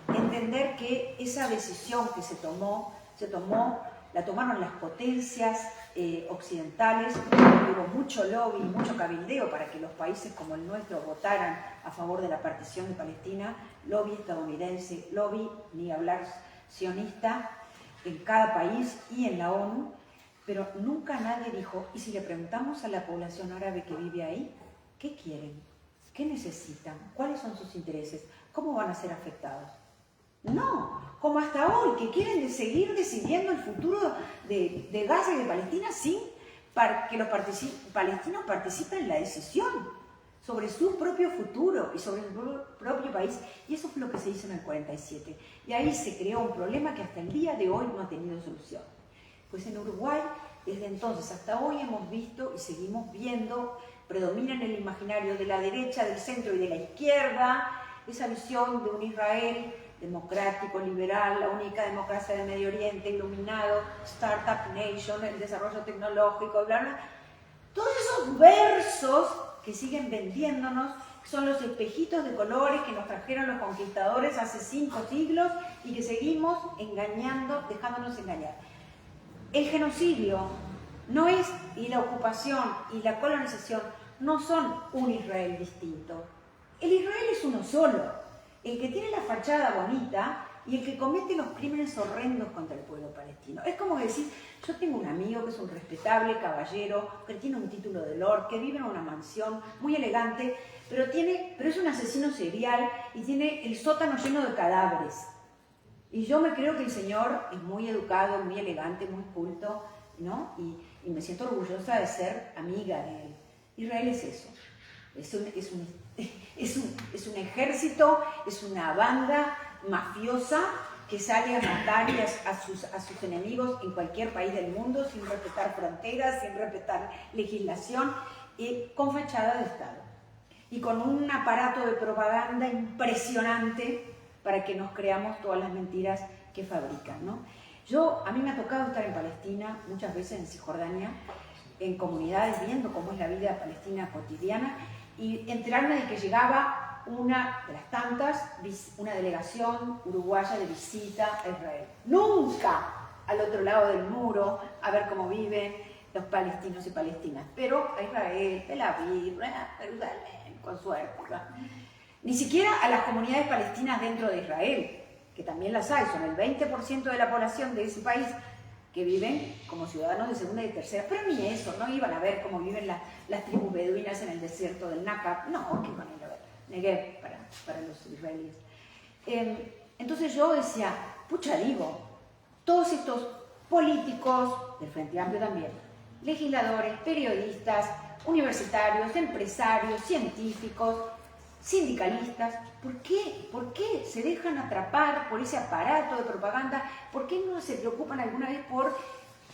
entender que esa decisión que se tomó, la tomaron las potencias occidentales, hubo mucho lobby, mucho cabildeo para que los países como el nuestro votaran a favor de la partición de Palestina, lobby estadounidense, lobby, ni hablar sionista, en cada país y en la ONU, pero nunca nadie dijo, y si le preguntamos a la población árabe que vive ahí, ¿qué quieren? ¿Qué necesitan? ¿Cuáles son sus intereses? ¿Cómo van a ser afectados? No, como hasta hoy, que quieren seguir decidiendo el futuro de Gaza y de Palestina sin que los palestinos participen en la decisión sobre su propio futuro y sobre su propio país. Y eso fue lo que se hizo en el 47. Y ahí se creó un problema que hasta el día de hoy no ha tenido solución. Pues en Uruguay, desde entonces hasta hoy hemos visto y seguimos viendo, predomina en el imaginario de la derecha, del centro y de la izquierda, esa visión de un Israel democrático, liberal, la única democracia del Medio Oriente, iluminado, Startup Nation, el desarrollo tecnológico, bla, bla. Todos esos versos que siguen vendiéndonos son los espejitos de colores que nos trajeron los conquistadores hace 5 siglos y que seguimos engañando, dejándonos engañar. El genocidio no es, y la ocupación y la colonización no son un Israel distinto. El Israel es uno solo, el que tiene la fachada bonita y el que comete los crímenes horrendos contra el pueblo palestino. Es como decir, yo tengo un amigo que es un respetable caballero, que tiene un título de lord, que vive en una mansión muy elegante, pero es un asesino serial y tiene el sótano lleno de cadáveres. Y yo me creo que el señor es muy educado, muy elegante, muy culto, ¿no? Y me siento orgullosa de ser amiga de él. Israel es eso. Es un ejército, es una banda mafiosa que sale a matar a sus enemigos en cualquier país del mundo sin respetar fronteras, sin respetar legislación, con fachada de Estado y con un aparato de propaganda impresionante para que nos creamos todas las mentiras que fabrican, ¿no? A mí me ha tocado estar en Palestina, muchas veces en Cisjordania, en comunidades, viendo cómo es la vida palestina cotidiana, y enterarme de que llegaba una de las tantas, una delegación uruguaya de visita a Israel. Nunca al otro lado del muro, a ver cómo viven los palestinos y palestinas, pero a Israel, Tel Aviv, Jerusalén, con suerte. Ni siquiera a las comunidades palestinas dentro de Israel, que también las hay, son el 20% de la población de ese país que viven como ciudadanos de segunda y tercera, pero ni eso, no iban a ver cómo viven las tribus beduinas en el desierto del Nakab, no, que iban a ir a ver, Negev para los israelíes. Entonces yo decía, pucha, digo, todos estos políticos, del Frente Amplio también, legisladores, periodistas, universitarios, empresarios, científicos, sindicalistas, ¿por qué se dejan atrapar por ese aparato de propaganda? ¿Por qué no se preocupan alguna vez por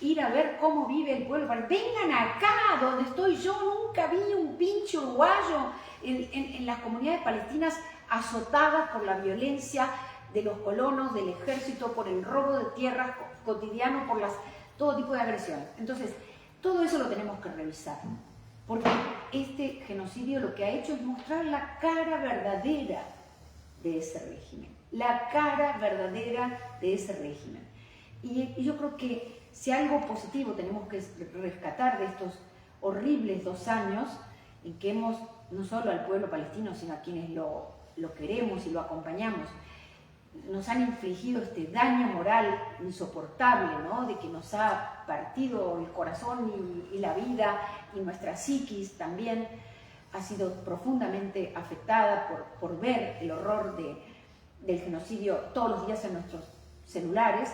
ir a ver cómo vive el pueblo? Vengan acá, donde estoy yo, nunca vi un pinche uruguayo en las comunidades palestinas azotadas por la violencia de los colonos, del ejército, por el robo de tierras cotidiano, por todo tipo de agresiones. Entonces, todo eso lo tenemos que revisar. Porque este genocidio lo que ha hecho es mostrar la cara verdadera de ese régimen. La cara verdadera de ese régimen. Y yo creo que si algo positivo tenemos que rescatar de estos horribles 2 años en que hemos, no solo al pueblo palestino, sino a quienes lo queremos y lo acompañamos, nos han infligido este daño moral insoportable, ¿no? De que nos ha partido el corazón y la vida, y nuestra psiquis también ha sido profundamente afectada por ver el horror del genocidio todos los días en nuestros celulares.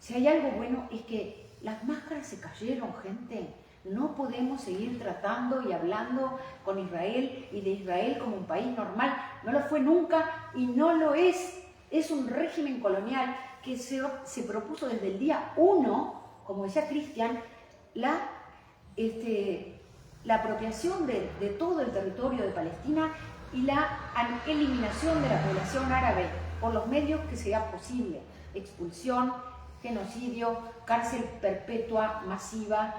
Si hay algo bueno es que las máscaras se cayeron, gente. No podemos seguir tratando y hablando con Israel y de Israel como un país normal. No lo fue nunca y no lo es. Es un régimen colonial que se propuso desde el día 1, como decía Cristian, la apropiación de todo el territorio de Palestina y la eliminación de la población árabe por los medios que sea posible. Expulsión, genocidio, cárcel perpetua, masiva.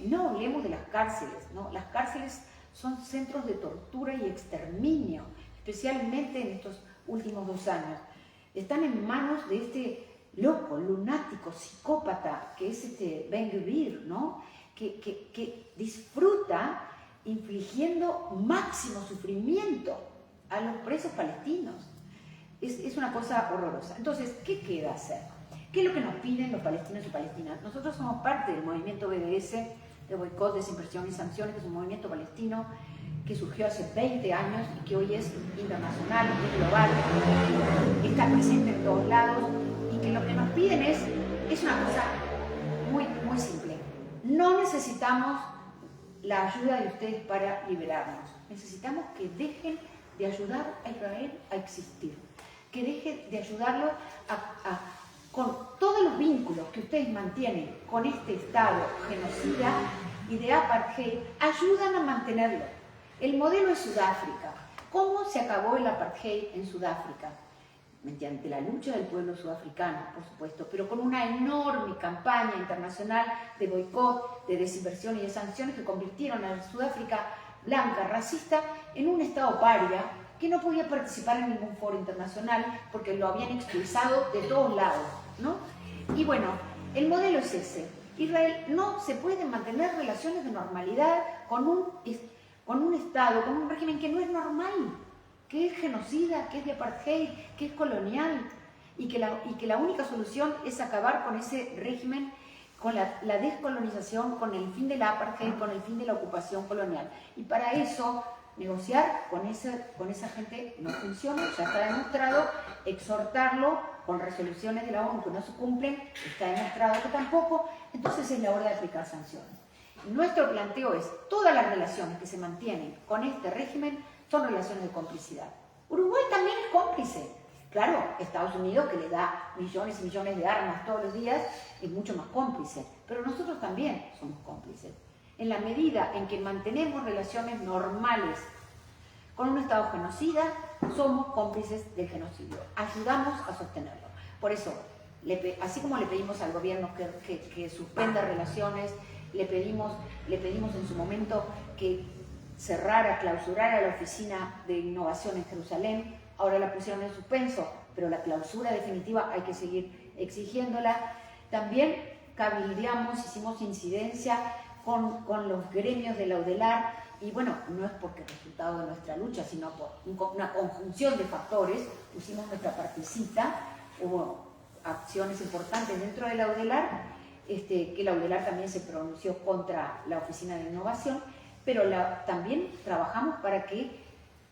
No hablemos de las cárceles, ¿no? Las cárceles son centros de tortura y exterminio, especialmente en estos últimos 2 años. Están en manos de este loco, lunático, psicópata que es Ben Gvir, ¿no? Que disfruta infligiendo máximo sufrimiento a los presos palestinos. Es una cosa horrorosa. Entonces, ¿qué queda hacer? ¿Qué es lo que nos piden los palestinos y palestinas? Nosotros somos parte del movimiento BDS, de boicot, desinversión y sanciones, que es un movimiento palestino que surgió hace 20 años y que hoy es internacional, es global, está presente en todos lados, y que lo que nos piden es una cosa muy, muy simple. No necesitamos la ayuda de ustedes para liberarnos. Necesitamos que dejen de ayudar a Israel a existir, que dejen de ayudarlo con todos los vínculos que ustedes mantienen con este Estado genocida y de apartheid, ayudan a mantenerlo. El modelo es Sudáfrica. ¿Cómo se acabó el apartheid en Sudáfrica? Mediante la lucha del pueblo sudafricano, por supuesto, pero con una enorme campaña internacional de boicot, de desinversión y de sanciones que convirtieron a Sudáfrica blanca, racista, en un Estado paria que no podía participar en ningún foro internacional porque lo habían expulsado de todos lados, ¿no? Y bueno, el modelo es ese. Israel no se puede mantener relaciones de normalidad con un Estado, con un régimen que no es normal, que es genocida, que es de apartheid, que es colonial, y que la única solución es acabar con ese régimen, con la descolonización, con el fin de la apartheid, con el fin de la ocupación colonial. Y para eso, negociar con esa gente no funciona, ya está demostrado, exhortarlo con resoluciones de la ONU que no se cumplen, está demostrado que tampoco, entonces es la hora de aplicar sanciones. Nuestro planteo es, todas las relaciones que se mantienen con este régimen son relaciones de complicidad. Uruguay también es cómplice. Claro, Estados Unidos, que le da millones y millones de armas todos los días, es mucho más cómplice, pero nosotros también somos cómplices. En la medida en que mantenemos relaciones normales con un Estado genocida, somos cómplices del genocidio, ayudamos a sostenerlo. Por eso, así como le pedimos al gobierno que suspenda relaciones, le pedimos en su momento que clausurara la oficina de innovación en Jerusalén, ahora la pusieron en suspenso, pero la clausura definitiva hay que seguir exigiéndola. También cabildeamos, hicimos incidencia con los gremios de la UDELAR, y bueno, no es porque es resultado de nuestra lucha, sino por una conjunción de factores, pusimos nuestra partecita, hubo acciones importantes dentro de la UDELAR, que la UDELAR también se pronunció contra la Oficina de Innovación, pero también trabajamos para que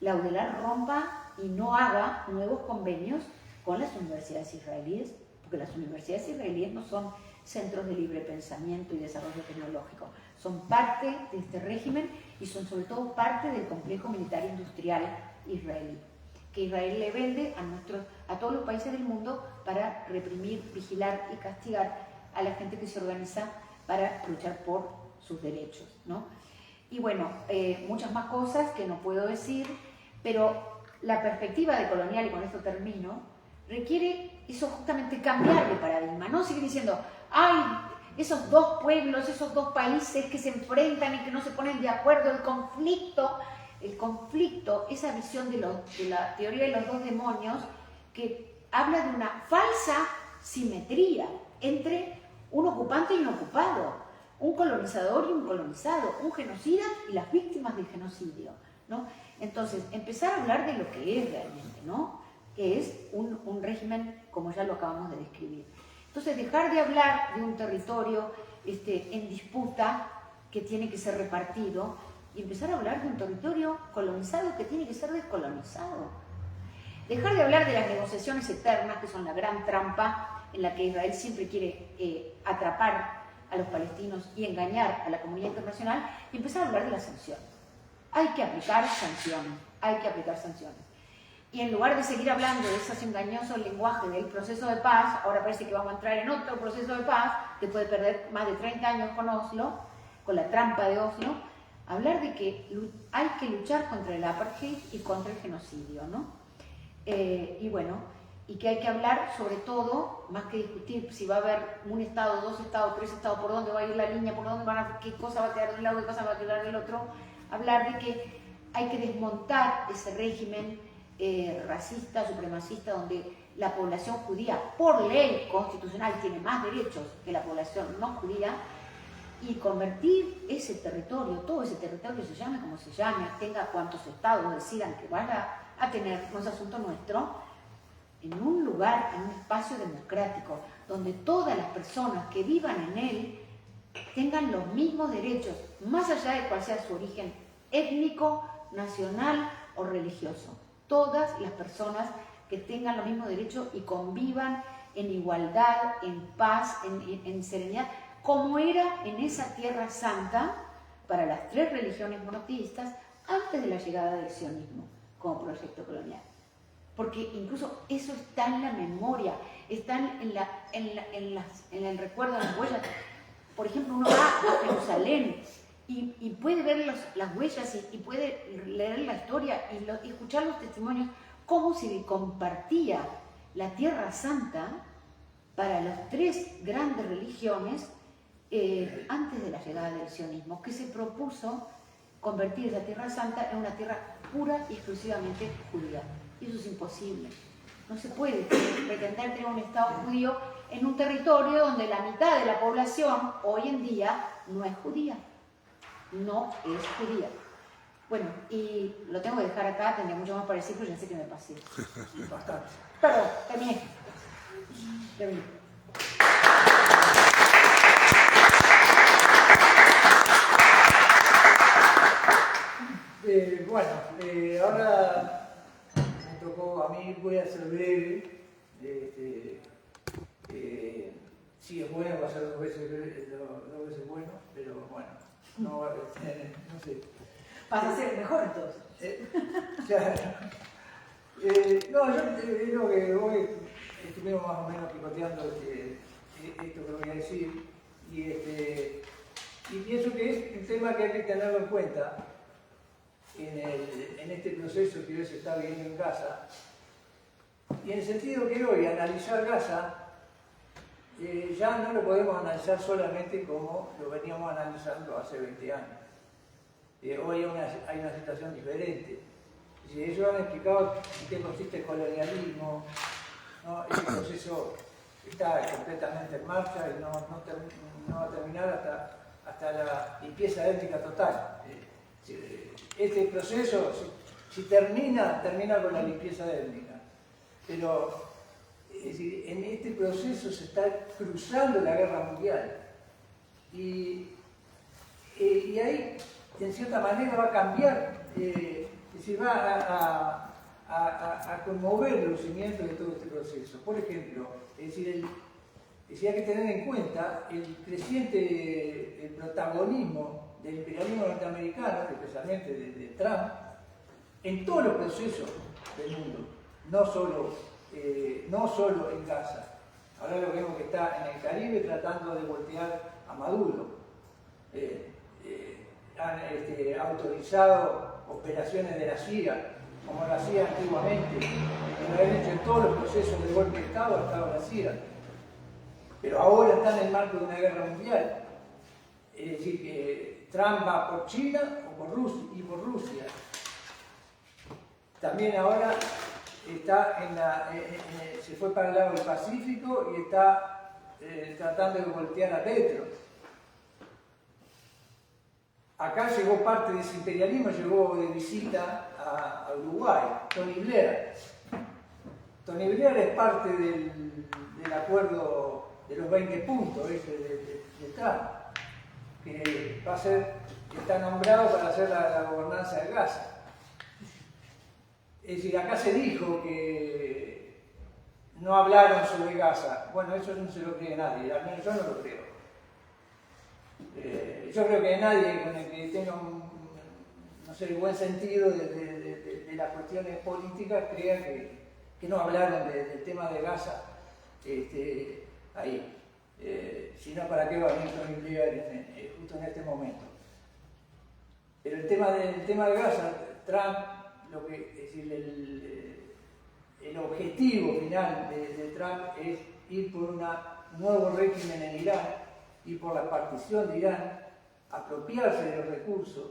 la UDELAR rompa y no haga nuevos convenios con las universidades israelíes, porque las universidades israelíes no son centros de libre pensamiento y desarrollo tecnológico, son parte de este régimen y son sobre todo parte del complejo militar industrial israelí, que Israel le vende a todos los países del mundo para reprimir, vigilar y castigar a la gente que se organiza para luchar por sus derechos, ¿no? Y bueno, muchas más cosas que no puedo decir, pero la perspectiva de colonial, y con esto termino, requiere eso justamente cambiar de paradigma, no seguir diciendo, ay, esos dos pueblos, esos dos países que se enfrentan y que no se ponen de acuerdo, el conflicto, esa visión de la teoría de los dos demonios, que habla de una falsa simetría entre un ocupante y un ocupado, un colonizador y un colonizado, un genocida y las víctimas del genocidio, ¿no? Entonces, empezar a hablar de lo que es realmente, ¿no? Que es un régimen como ya lo acabamos de describir. Entonces, dejar de hablar de un territorio en disputa que tiene que ser repartido y empezar a hablar de un territorio colonizado que tiene que ser descolonizado. Dejar de hablar de las negociaciones eternas, que son la gran trampa en la que Israel siempre quiere atrapar a los palestinos y engañar a la comunidad internacional, y empezar a hablar de las sanciones. Hay que aplicar sanciones, hay que aplicar sanciones. Y en lugar de seguir hablando de ese engañoso lenguaje del proceso de paz, ahora parece que vamos a entrar en otro proceso de paz, después de perder más de 30 años con Oslo, con la trampa de Oslo, hablar de que hay que luchar contra el apartheid y contra el genocidio, ¿no? Y bueno, y que hay que hablar sobre todo, más que discutir si va a haber un Estado, dos Estados, tres Estados, por dónde va a ir la línea, por dónde qué cosa va a quedar de un lado, qué cosa va a quedar del otro, hablar de que hay que desmontar ese régimen racista, supremacista, donde la población judía, por ley constitucional, tiene más derechos que la población no judía, y convertir ese territorio, todo ese territorio, se llame como se llame, tenga cuantos estados decidan que vaya a tener, no es asunto nuestro, en un lugar, en un espacio democrático, donde todas las personas que vivan en él tengan los mismos derechos, más allá de cuál sea su origen étnico, nacional o religioso. Todas las personas que tengan los mismos derechos y convivan en igualdad, en paz, en serenidad, como era en esa tierra santa para las tres religiones monoteístas antes de la llegada del sionismo como proyecto colonial. Porque incluso eso está en la memoria, está en el recuerdo de las huellas. Por ejemplo, uno va a Jerusalén y puede ver las huellas y puede leer la historia y escuchar los testimonios, cómo se compartía la Tierra Santa para las tres grandes religiones antes de la llegada del sionismo, que se propuso convertir esa Tierra Santa en una tierra pura y exclusivamente judía. Y eso es imposible. No se puede pretender tener un Estado judío en un territorio donde la mitad de la población hoy en día no es judía. No es judía. Bueno, y lo tengo que dejar acá, tendría mucho más para decir, pero ya sé que me pasé. Bastante. Perdón, terminé. Terminé. Bueno, ahora me tocó a mí, voy a ser breve. Si es bueno, va a ser dos veces bueno, pero bueno, no va a ser, no sé. Vas a ser mejor entonces. Claro. No, yo creo que hoy estuvimos más o menos picoteando esto que voy a decir, y pienso que es un tema que hay que tenerlo en cuenta en este proceso que hoy se está viviendo en Gaza, y en el sentido que hoy analizar Gaza ya no lo podemos analizar solamente como lo veníamos analizando hace 20 años. Hoy hay una situación diferente. Ellos han explicado en qué consiste el colonialismo, ¿no? Ese proceso está completamente en marcha y no va a terminar hasta la limpieza étnica total. Este proceso, si termina con la limpieza étnica, pero es decir, en este proceso se está cruzando la guerra mundial y ahí en cierta manera va a cambiar, es decir, va a conmover los cimientos de todo este proceso. Por ejemplo, es decir, hay que tener en cuenta el creciente protagonismo del imperialismo norteamericano, especialmente de Trump, en todos los procesos del mundo, no solo en Gaza. Ahora lo vemos que está en el Caribe tratando de voltear a Maduro. Han autorizado operaciones de la CIA, como lo hacía antiguamente, que lo habían hecho en todos los procesos de golpe de Estado, ha estado la CIA. Pero ahora está en el marco de una guerra mundial. Es decir, que Trump va por China o por Rusia. También ahora está se fue para el lado del Pacífico y está tratando de voltear a Petro. Acá llegó parte de ese imperialismo, llegó de visita a Uruguay, Tony Blair. Tony Blair es parte del acuerdo de los 20 puntos de Trump, que está nombrado para hacer la gobernanza de Gaza. Es decir, acá se dijo que no hablaron sobre Gaza. Bueno, eso no se lo cree nadie, al menos yo no lo creo. Yo creo que nadie con el que tenga un buen sentido de las cuestiones políticas crea que no hablaron del tema de Gaza ahí. Sino para qué va a venir Tony Blair justo en este momento. Pero el tema de Gaza, Trump, es decir, el objetivo final de Trump es ir por un nuevo régimen en Irán, ir por la partición de Irán, apropiarse de los recursos,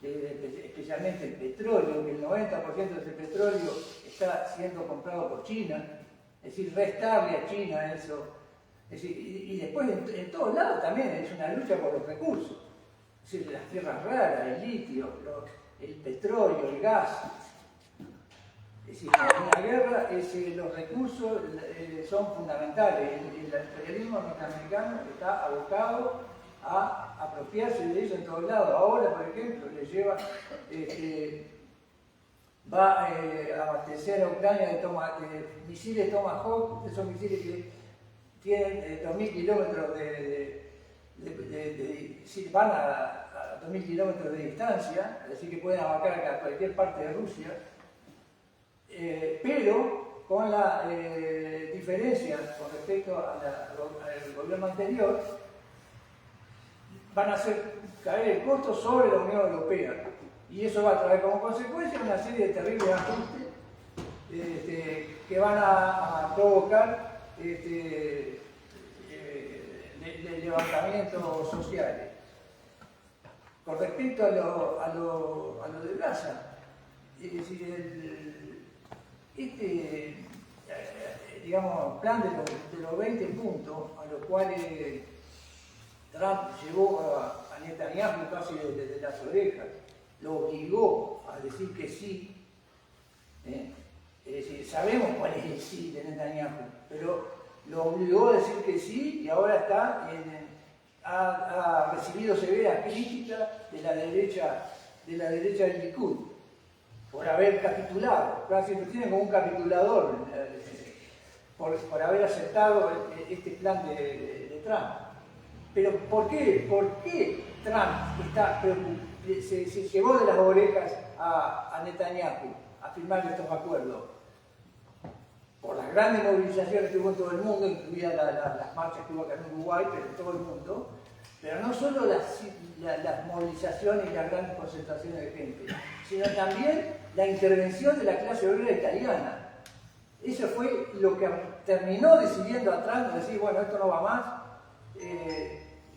especialmente el petróleo, que el 90% de ese petróleo está siendo comprado por China, es decir, restarle a China eso. Es decir, y después en todos lados también es una lucha por los recursos, es decir, las tierras raras, el litio, el petróleo, el gas. Es decir, en la guerra los recursos son fundamentales. El imperialismo norteamericano está abocado a apropiarse de eso en todos lados. Ahora, por ejemplo, va a abastecer a Ucrania de misiles Tomahawk, esos misiles que tienen 2.000 kilómetros van a 2.000 kilómetros de distancia, así que pueden abarcar a cualquier parte de Rusia. Pero con la diferencia con respecto al gobierno anterior, van a hacer caer el costo sobre la Unión Europea. Y eso va a traer como consecuencia una serie de terribles ajustes que van a provocar levantamientos sociales. con respecto a lo de Gaza, es decir, digamos, plan de los 20 puntos a los cuales Trump llevó a Netanyahu casi desde las orejas, lo obligó a decir que sí. Es decir, sabemos cuál es el sí de Netanyahu, pero lo obligó a decir que sí y ahora ha recibido severa crítica de la derecha del Likud por haber capitulado, casi lo tienen como un capitulador por haber aceptado este plan de Trump. Pero ¿por qué? ¿Por qué Trump se llevó de las orejas a Netanyahu a firmar estos acuerdos? Por las grandes movilizaciones que hubo en todo el mundo, incluidas las marchas que hubo acá en Uruguay, pero en todo el mundo, pero no solo las movilizaciones y las grandes concentraciones de gente, sino también la intervención de la clase obrera italiana. Eso fue lo que terminó decidiendo a Trump, decir, bueno, esto no va más.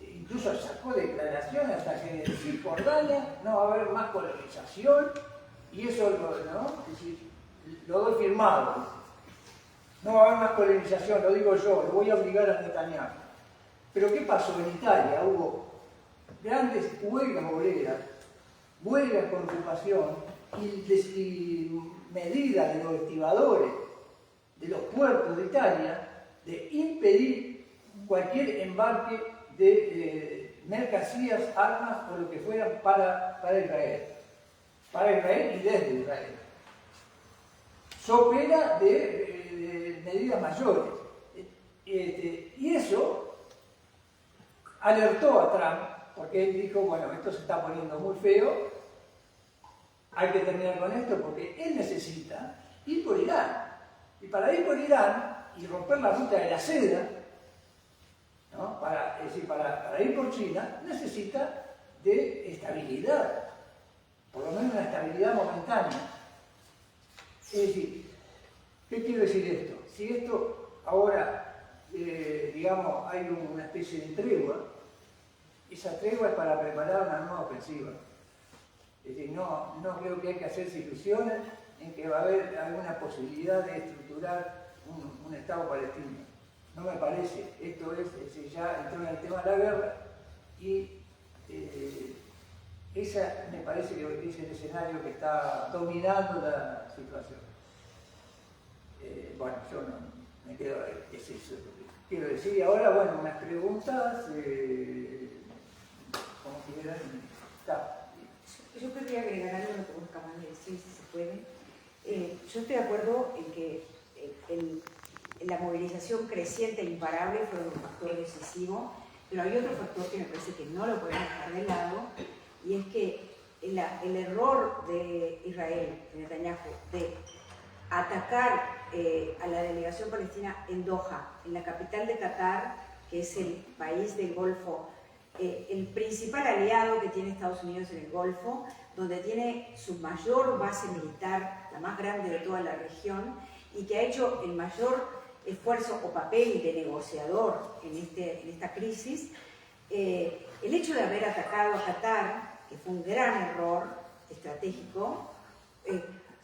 Incluso sacó declaraciones hasta que en Cisjordania no va a haber más colonización, y eso lo doy firmado. No va a haber más colonización, lo digo yo, lo voy a obligar a Netanyahu. Pero ¿qué pasó en Italia? Hubo grandes huelgas obreras, huelgas con ocupación y medidas de los estibadores de los puertos de Italia de impedir cualquier embarque de mercancías, armas o lo que fueran para Israel. Para Israel y desde Israel. So pena de medidas mayores. Y eso alertó a Trump, porque él dijo, bueno, esto se está poniendo muy feo, hay que terminar con esto, porque él necesita ir por Irán. Y para ir por Irán y romper la ruta de la seda, ¿no? Es decir, para ir por China, necesita de estabilidad, por lo menos una estabilidad momentánea. Es decir, ¿qué quiero decir esto? Si esto ahora, digamos, hay una especie de tregua, esa tregua es para preparar una nueva ofensiva. Es decir, no creo que hay que hacerse ilusiones en que va a haber alguna posibilidad de estructurar un Estado palestino. No me parece. Esto es ya entró en el tema de la guerra y esa me parece que es el escenario que está dominando la situación. Bueno, yo no me quedo ahí. Es eso lo que quiero decir. Y ahora, bueno, unas preguntas, como quieran. Yo querría agregar algo a lo que vos acabas de decir, si se puede. Yo estoy de acuerdo en que la movilización creciente e imparable fue un factor decisivo, pero hay otro factor que me parece que no lo podemos dejar de lado, y es que el error de Israel, de Netanyahu, de atacar a la delegación palestina en Doha, en la capital de Qatar, que es el país del Golfo, el principal aliado que tiene Estados Unidos en el Golfo, donde tiene su mayor base militar, la más grande de toda la región, y que ha hecho el mayor esfuerzo o papel de negociador en esta crisis. El hecho de haber atacado a Qatar, que fue un gran error estratégico,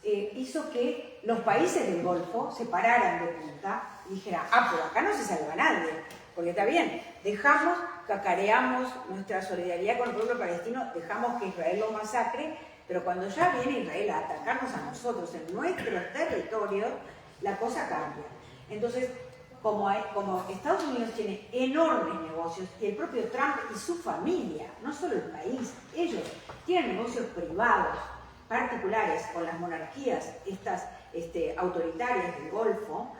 hizo que los países del Golfo se pararan de punta y dijeran, pero acá no se salva nadie, porque está bien, cacareamos nuestra solidaridad con el pueblo palestino, dejamos que Israel lo masacre, pero cuando ya viene Israel a atacarnos a nosotros en nuestro territorio, la cosa cambia. Entonces, como Estados Unidos tiene enormes negocios, y el propio Trump y su familia, no solo el país, ellos tienen negocios privados, particulares, con las monarquías autoritarias del Golfo,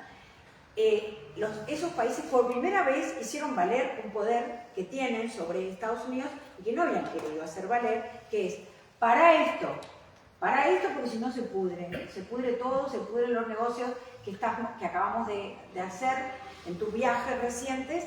esos países por primera vez hicieron valer un poder que tienen sobre Estados Unidos y que no habían querido hacer valer, que es para esto, porque si no se pudre todo, se pudren los negocios que acabamos de hacer en tus viajes recientes.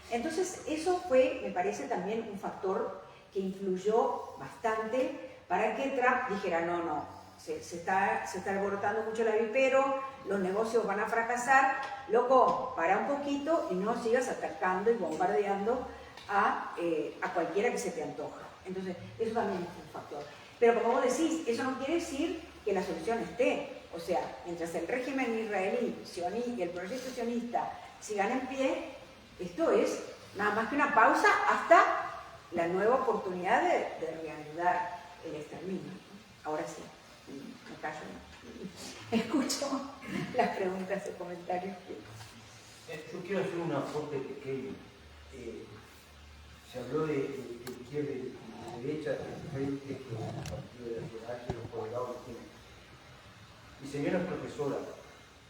Entonces eso fue, me parece, también un factor que influyó bastante para que Trump dijera, no, se está alborotando mucho el avispero, los negocios van a fracasar, loco, para un poquito y no sigas atacando y bombardeando a cualquiera que se te antoja. Entonces, eso también es un factor. Pero como vos decís, eso no quiere decir que la solución esté. O sea, mientras el régimen israelí y el proyecto sionista sigan en pie, esto es nada más que una pausa hasta la nueva oportunidad de reanudar el exterminio. Ahora sí, me callo. Escucho las preguntas o comentarios. Yo quiero hacer un aporte pequeño. Se habló de izquierda y de derecha, frente que el partido de Ángel, los poblados tienen. Mi señora profesora,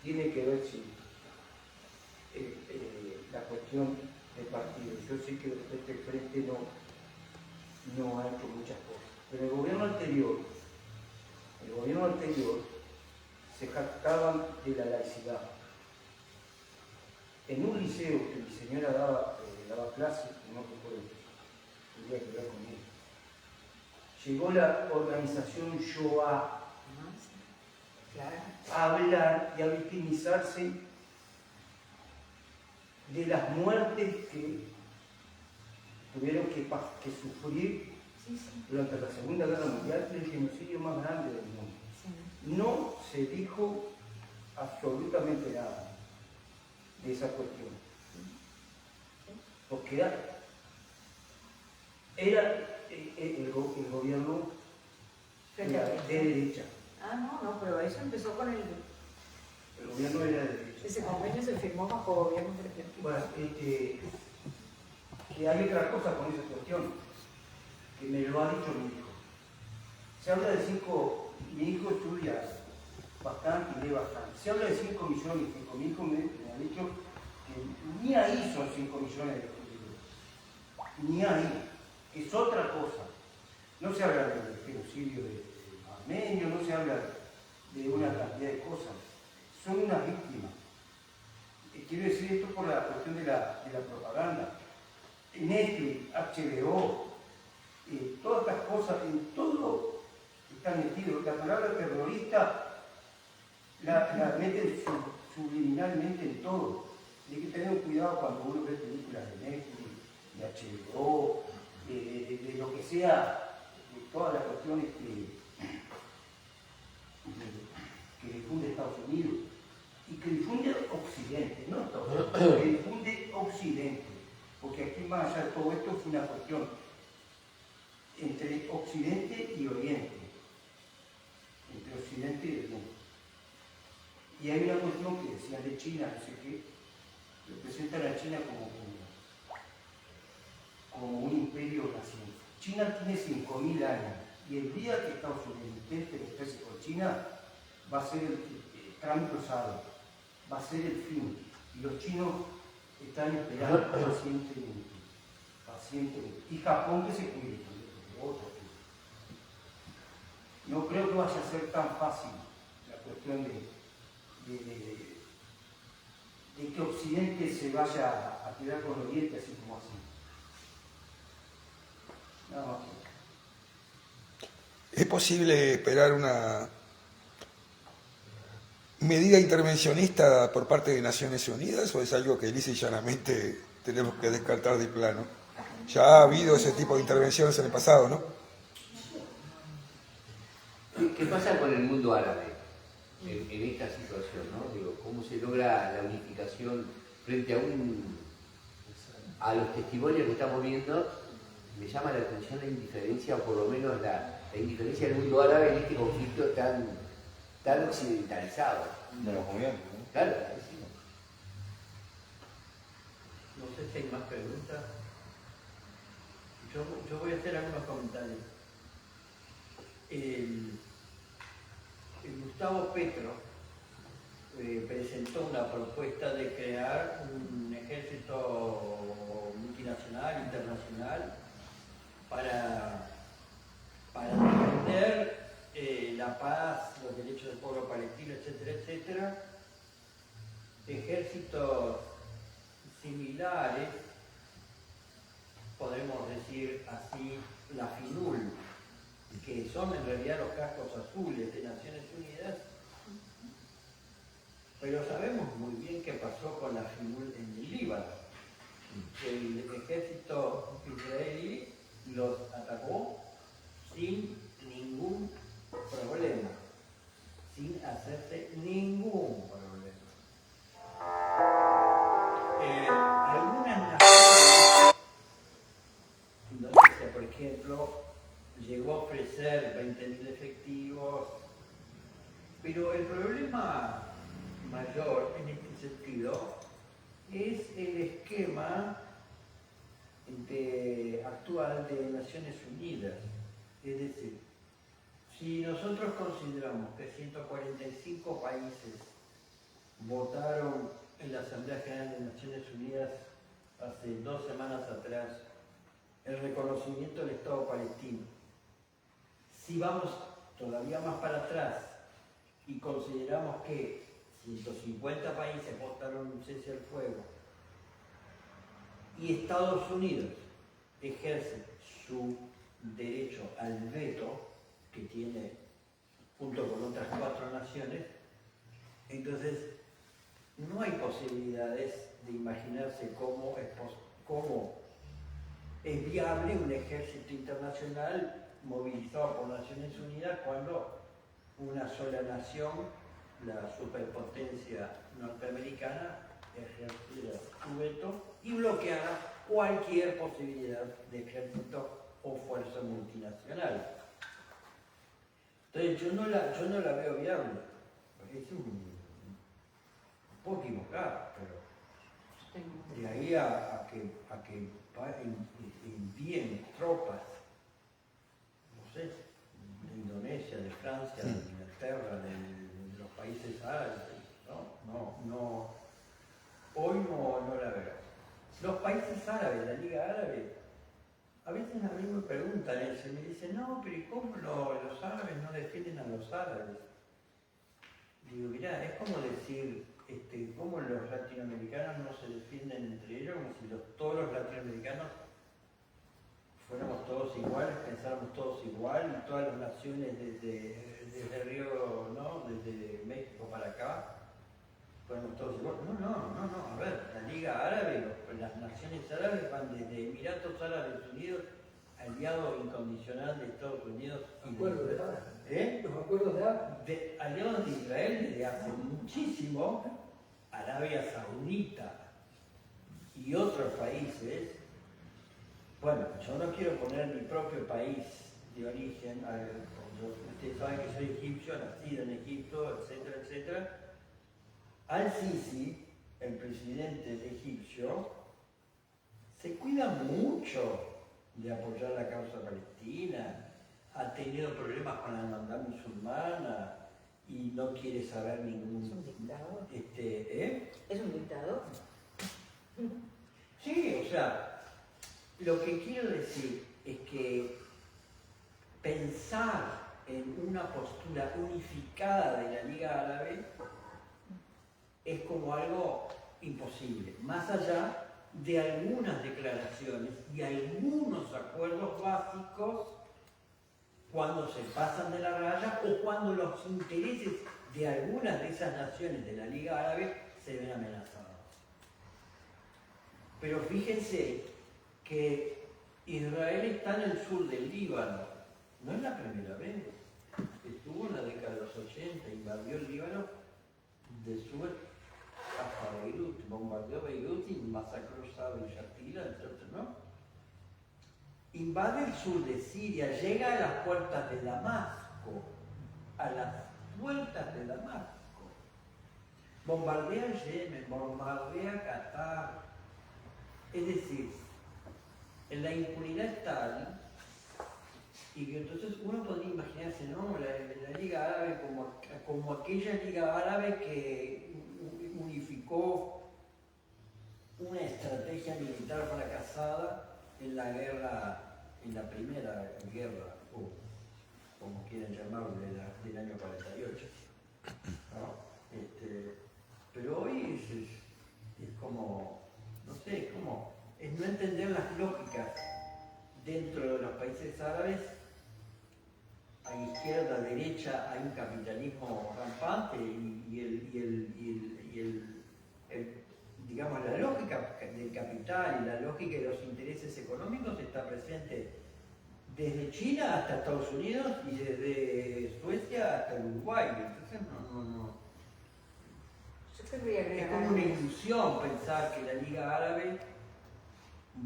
tiene que ver si la cuestión del partido. Yo sé que este frente no ha hecho muchas cosas, pero el gobierno anterior se jactaban de la laicidad. En un liceo que mi señora daba clases, no recuerdo, tendría que ver con él, llegó la organización Shoah a hablar y a victimizarse de las muertes que tuvieron que sufrir durante la Segunda Guerra Mundial, el genocidio más grande del mundo. No se dijo absolutamente nada de esa cuestión, porque era el gobierno de derecha. Ah, no, pero eso empezó con el gobierno era de derecha. Ese convenio se firmó bajo gobierno presidencial. Bueno, que hay otra cosa con esa cuestión, que me lo ha dicho mi hijo. Se habla de mi hijo estudia bastante y lee bastante. Se habla de 5 millones, que mi hijo me ha dicho que ni ahí son 5 millones de judíos. Ni ahí. Es otra cosa. No se habla del genocidio de armenio, no se habla de una cantidad de cosas. Son unas víctimas. Quiero decir esto por la cuestión de la propaganda. Netflix, HBO, todas estas cosas, en todo está metido. La palabra terrorista la meten subliminalmente en todo. Hay que tener cuidado cuando uno ve películas de Netflix, de HBO, de lo que sea, de todas las cuestiones que difunde Estados Unidos y que difunde Occidente, no todo, que difunde Occidente, porque aquí más allá de todo esto es una cuestión entre Occidente y Oriente, entre Occidente y Oriente. Y hay una cuestión que decía de China, no sé qué, que presentan a China como un imperio naciente. China tiene 5.000 años y el día que Estados Unidos intente meterse con China va a ser el Trump cruzado, va a ser el fin. Y los chinos están esperando pacientemente. Y Japón que se cuide, no creo que vaya a ser tan fácil la cuestión de que Occidente se vaya a quedar con Oriente así como así. Nada más. ¿Es posible esperar una medida intervencionista por parte de Naciones Unidas o es algo que lisa y llanamente tenemos que descartar de plano? Ya ha habido ese tipo de intervenciones en el pasado, ¿no? ¿Qué pasa con el mundo árabe en esta situación, ¿no? Digo, ¿cómo se logra la unificación frente a los testimonios que estamos viendo? Me llama la atención la indiferencia, o por lo menos la indiferencia del mundo árabe en este conflicto tan occidentalizado. De los gobiernos, ¿no? Claro, No sé si hay más preguntas. Yo voy a hacer algunos comentarios. El Gustavo Petro presentó una propuesta de crear un ejército multinacional, internacional, para defender la paz, los derechos del pueblo palestino, etcétera, etcétera. Ejércitos similares, podemos decir así, la FINUL, que son en realidad los cascos azules de Naciones Unidas, pero sabemos muy bien qué pasó con la FINUL en el Líbano. El ejército israelí los atacó sin ningún problema, sin hacerse ningún problema. Algunas naciones, Indonesia por ejemplo, llegó a ofrecer 20.000 efectivos, pero el problema mayor en este sentido es el esquema actual de Naciones Unidas. Es decir, si nosotros consideramos que 145 países votaron en la Asamblea General de Naciones Unidas hace 2 semanas atrás el reconocimiento del Estado palestino, si vamos todavía más para atrás y consideramos que 150 países votaron un cese al fuego y Estados Unidos ejerce su derecho al veto que tiene junto con otras 4 naciones, entonces no hay posibilidades de imaginarse cómo es viable un ejército internacional movilizado por Naciones Unidas cuando una sola nación, la superpotencia norteamericana, ejerciera su veto y bloqueara cualquier posibilidad de ejército o fuerza multinacional. Entonces yo no la veo viable. Es un poco equivocado, pero de ahí a que envíen tropas, no sé, de Indonesia, de Francia, de Inglaterra, de los países árabes, no, hoy no la veo. Los países árabes, la Liga Árabe, a veces a mí me preguntan eso y me dicen, no, pero ¿y cómo los árabes no defienden a los árabes? Digo, mirá, es como decir, cómo los latinoamericanos no se defienden entre ellos, como si todos los latinoamericanos fuéramos todos iguales, pensáramos todos igual, y todas las naciones desde Río, ¿no? Desde México para acá, fuéramos todos iguales. No, a ver, la Liga Árabe, las naciones árabes van desde Emiratos Árabes Unidos, aliado incondicional de Estados Unidos. Acuerdos de Abraham. Los acuerdos de Abraham. Aliados de Israel desde hace muchísimo, Arabia Saudita y otros países. Bueno, yo no quiero poner mi propio país de origen, ustedes saben que soy egipcio, nacido en Egipto, etcétera, etcétera. Al-Sisi, el presidente egipcio, se cuida mucho de apoyar la causa palestina, ha tenido problemas con la hermandad musulmana y no quiere saber ningún... ¿Es un dictador? ¿Es un dictador? Sí, o sea, lo que quiero decir es que pensar en una postura unificada de la Liga Árabe es como algo imposible, más allá de algunas declaraciones y algunos acuerdos básicos cuando se pasan de la raya o cuando los intereses de algunas de esas naciones de la Liga Árabe se ven amenazados. Pero fíjense que Israel está en el sur del Líbano, no es la primera vez, estuvo en la década de los 80, invadió el Líbano de sur hasta Beirut, bombardeó Beirut y masacró Saba y Shatila, etc., ¿no? Invade el sur de Siria, llega a las puertas de Damasco, bombardea Yemen, bombardea Qatar, es decir, en la impunidad es tal, y que entonces uno podría imaginarse, ¿no? La Liga Árabe como aquella Liga Árabe que unificó una estrategia militar fracasada en la primera guerra, o como quieran llamarlo, del año 48. ¿No? Pero hoy es como, no sé, es no entender las lógicas dentro de los países árabes. A izquierda, a derecha, hay un capitalismo rampante digamos, la lógica del capital y la lógica de los intereses económicos está presente desde China hasta Estados Unidos y desde Suecia hasta Uruguay. Entonces no. Yo querría Es agregar como algo. una ilusión pensar que la Liga Árabe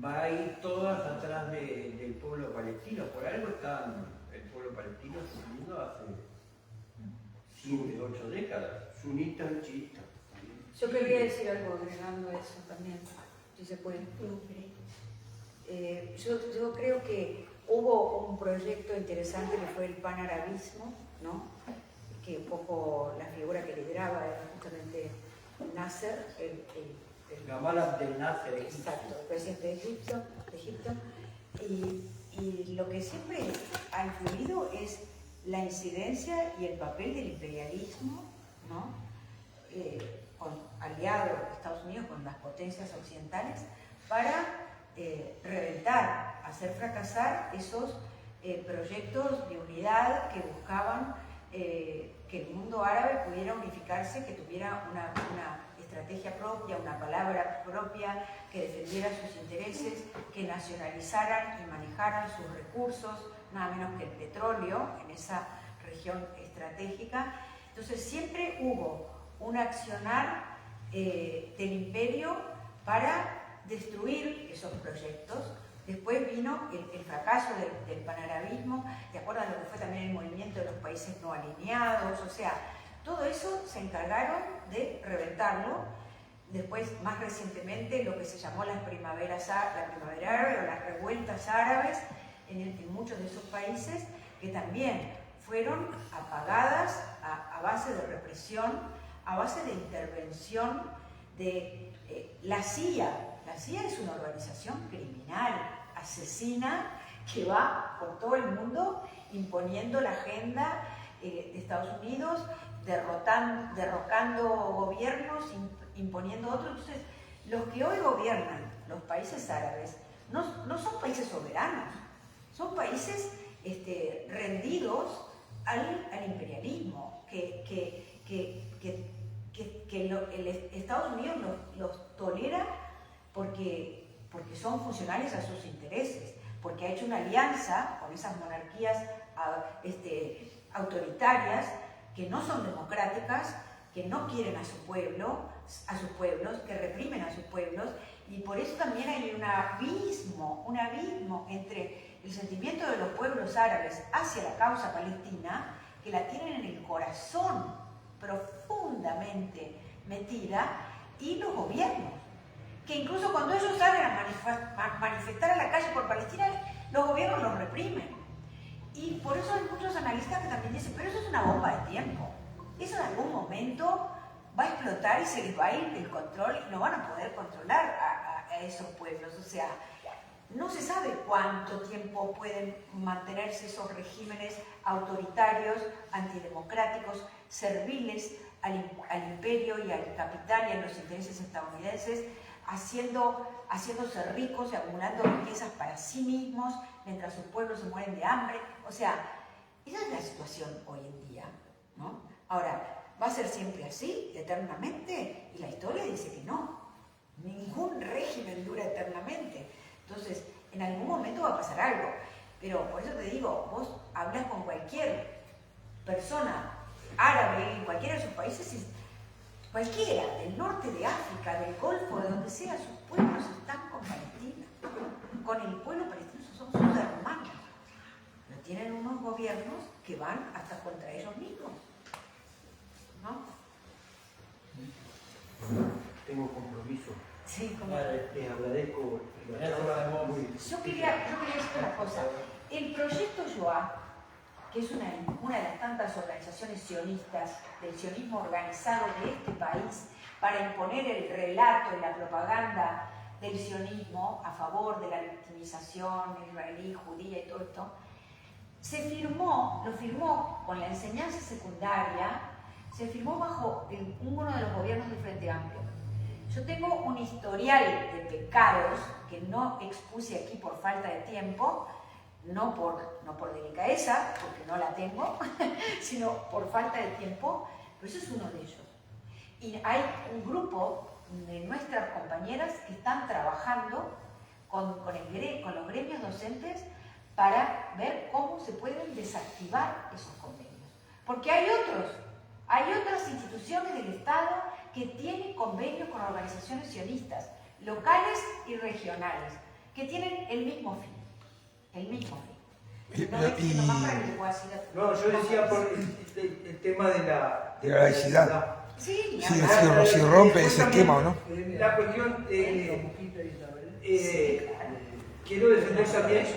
va a ir todas atrás del pueblo palestino. Por algo está el pueblo palestino sufriendo hace 7, 8 décadas. Sunitas y chiitas. Yo querría decir algo agregando eso también, si se puede. Yo creo que hubo un proyecto interesante que fue el panarabismo, ¿no? Que un poco la figura que lideraba era justamente Nasser, Gamal Abdel Nasser. exacto, el presidente de Egipto. Y lo que siempre ha influido es la incidencia y el papel del imperialismo, ¿no? Aliado Estados Unidos con las potencias occidentales para reventar, hacer fracasar esos proyectos de unidad que buscaban que el mundo árabe pudiera unificarse, que tuviera una estrategia propia, una palabra propia, que defendiera sus intereses, que nacionalizaran y manejaran sus recursos, nada menos que el petróleo en esa región estratégica. Entonces siempre hubo un accionar del imperio para destruir esos proyectos. Después vino el fracaso del panarabismo, de acuerdo a lo que fue también el movimiento de los países no alineados, o sea, todo eso se encargaron de reventarlo. Después, más recientemente, lo que se llamó la primavera árabe o las revueltas árabes en muchos de esos países, que también fueron apagadas a base de represión, a base de intervención de la CIA. La CIA es una organización criminal, asesina, que va por todo el mundo imponiendo la agenda de Estados Unidos, derrocando gobiernos, imponiendo otros. Entonces, los que hoy gobiernan los países árabes no son países soberanos, son países rendidos al imperialismo, Estados Unidos los tolera porque son funcionales a sus intereses, porque ha hecho una alianza con esas monarquías autoritarias que no son democráticas, que no quieren a sus pueblos, que reprimen a sus pueblos, y por eso también hay un abismo entre el sentimiento de los pueblos árabes hacia la causa palestina, que la tienen en el corazón profundamente metida, y los gobiernos, que incluso cuando ellos salen a manifestar a la calle por Palestina, los gobiernos los reprimen. Y por eso hay muchos analistas que también dicen, pero eso es una bomba de tiempo. Eso en algún momento va a explotar y se les va a ir el control y no van a poder controlar a esos pueblos. O sea, no se sabe cuánto tiempo pueden mantenerse esos regímenes autoritarios, antidemocráticos, serviles al imperio y al capital y a los intereses estadounidenses, haciéndose ricos y acumulando riquezas para sí mismos mientras sus pueblos se mueren de hambre. O sea, esa es la situación hoy en día, ¿no? Ahora, ¿va a ser siempre así, eternamente? Y la historia dice que no. Ningún régimen dura eternamente. Entonces, en algún momento va a pasar algo. Pero por eso te digo, vos hablas con cualquier persona árabe en cualquiera de sus países, cualquiera, del norte de África, del Golfo, de donde sea, sus pueblos están con Palestina. Con el pueblo palestino son sus hermanos. No tienen unos gobiernos que van hasta contra ellos mismos, ¿no? Tengo compromiso. Sí, como... Les agradezco. Yo quería decir una cosa. El proyecto Yoav, que es una de las tantas organizaciones sionistas, del sionismo organizado de este país, para imponer el relato y la propaganda del sionismo a favor de la victimización israelí, judía y todo esto, lo firmó con la enseñanza secundaria, se firmó bajo uno de los gobiernos del Frente Amplio. Yo tengo un historial de pecados que no expuse aquí por falta de tiempo, no por delicadeza, porque no la tengo, sino por falta de tiempo, pero eso es uno de ellos. Y hay un grupo de nuestras compañeras que están trabajando con los gremios docentes para ver cómo se pueden desactivar esos convenios. Porque hay otras instituciones del Estado que tienen convenios con organizaciones sionistas, locales y regionales, que tienen el mismo fin. No estoy diciendo más para que le pueda decir a- No, yo decía por el tema de la laicidad. Sí, Sí, si rompe ese esquema o no. La cuestión, sí, claro. quiero defender también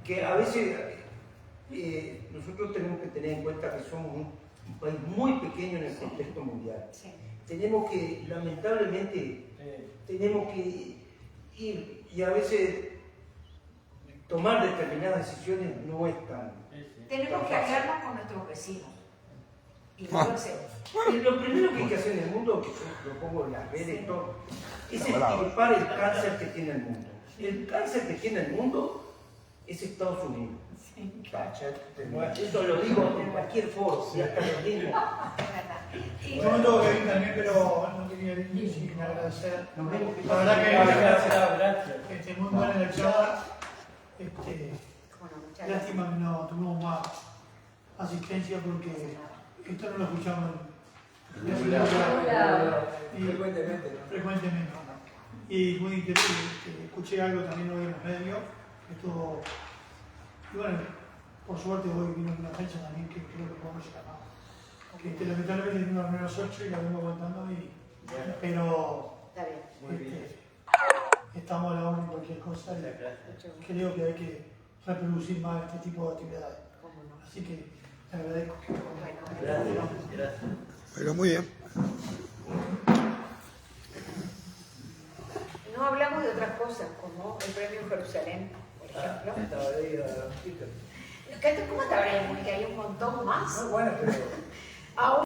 que a veces nosotros tenemos que tener en cuenta que somos un país muy pequeño en el contexto mundial. Sí. Tenemos que, lamentablemente, tenemos que ir y a veces tomar determinadas decisiones no es tan... Tenemos que aliarnos con nuestros vecinos. Y no lo hacemos. Lo primero que hay que hacer en el mundo, que yo lo pongo en las redes y todo, es Bravo. extirpar el cáncer que tiene el mundo. El cáncer que tiene el mundo es Estados Unidos. Eso lo digo en cualquier foro, y hasta lo mismo. Yo me tengo que ir también, pero no quería ir sin agradecer. Nos vemos. La verdad Gracias. que muy buena la charla. Bueno, muchas gracias. Lástima que no tuvimos más asistencia porque esto no lo escuchamos Frecuentemente, ¿no? frecuentemente. Y muy interesante, escuché algo también hoy en los medios. Esto, y bueno, por suerte hoy vino una fecha también que creo que podemos llegar más. Lamentablemente tengo una reunión a las 8 y la vengo aguantando, pero Está bien. estamos a la hora de cualquier cosa y creo que hay que reproducir más este tipo de actividades. ¿Cómo no? Así que te agradezco. Bueno, Gracias. Pero muy bien. no hablamos de otras cosas, como el premio Jerusalén, por ejemplo. Estaba ahí a Peter. ¿Cómo te habrá que hay un montón más? Bueno, pero... Aún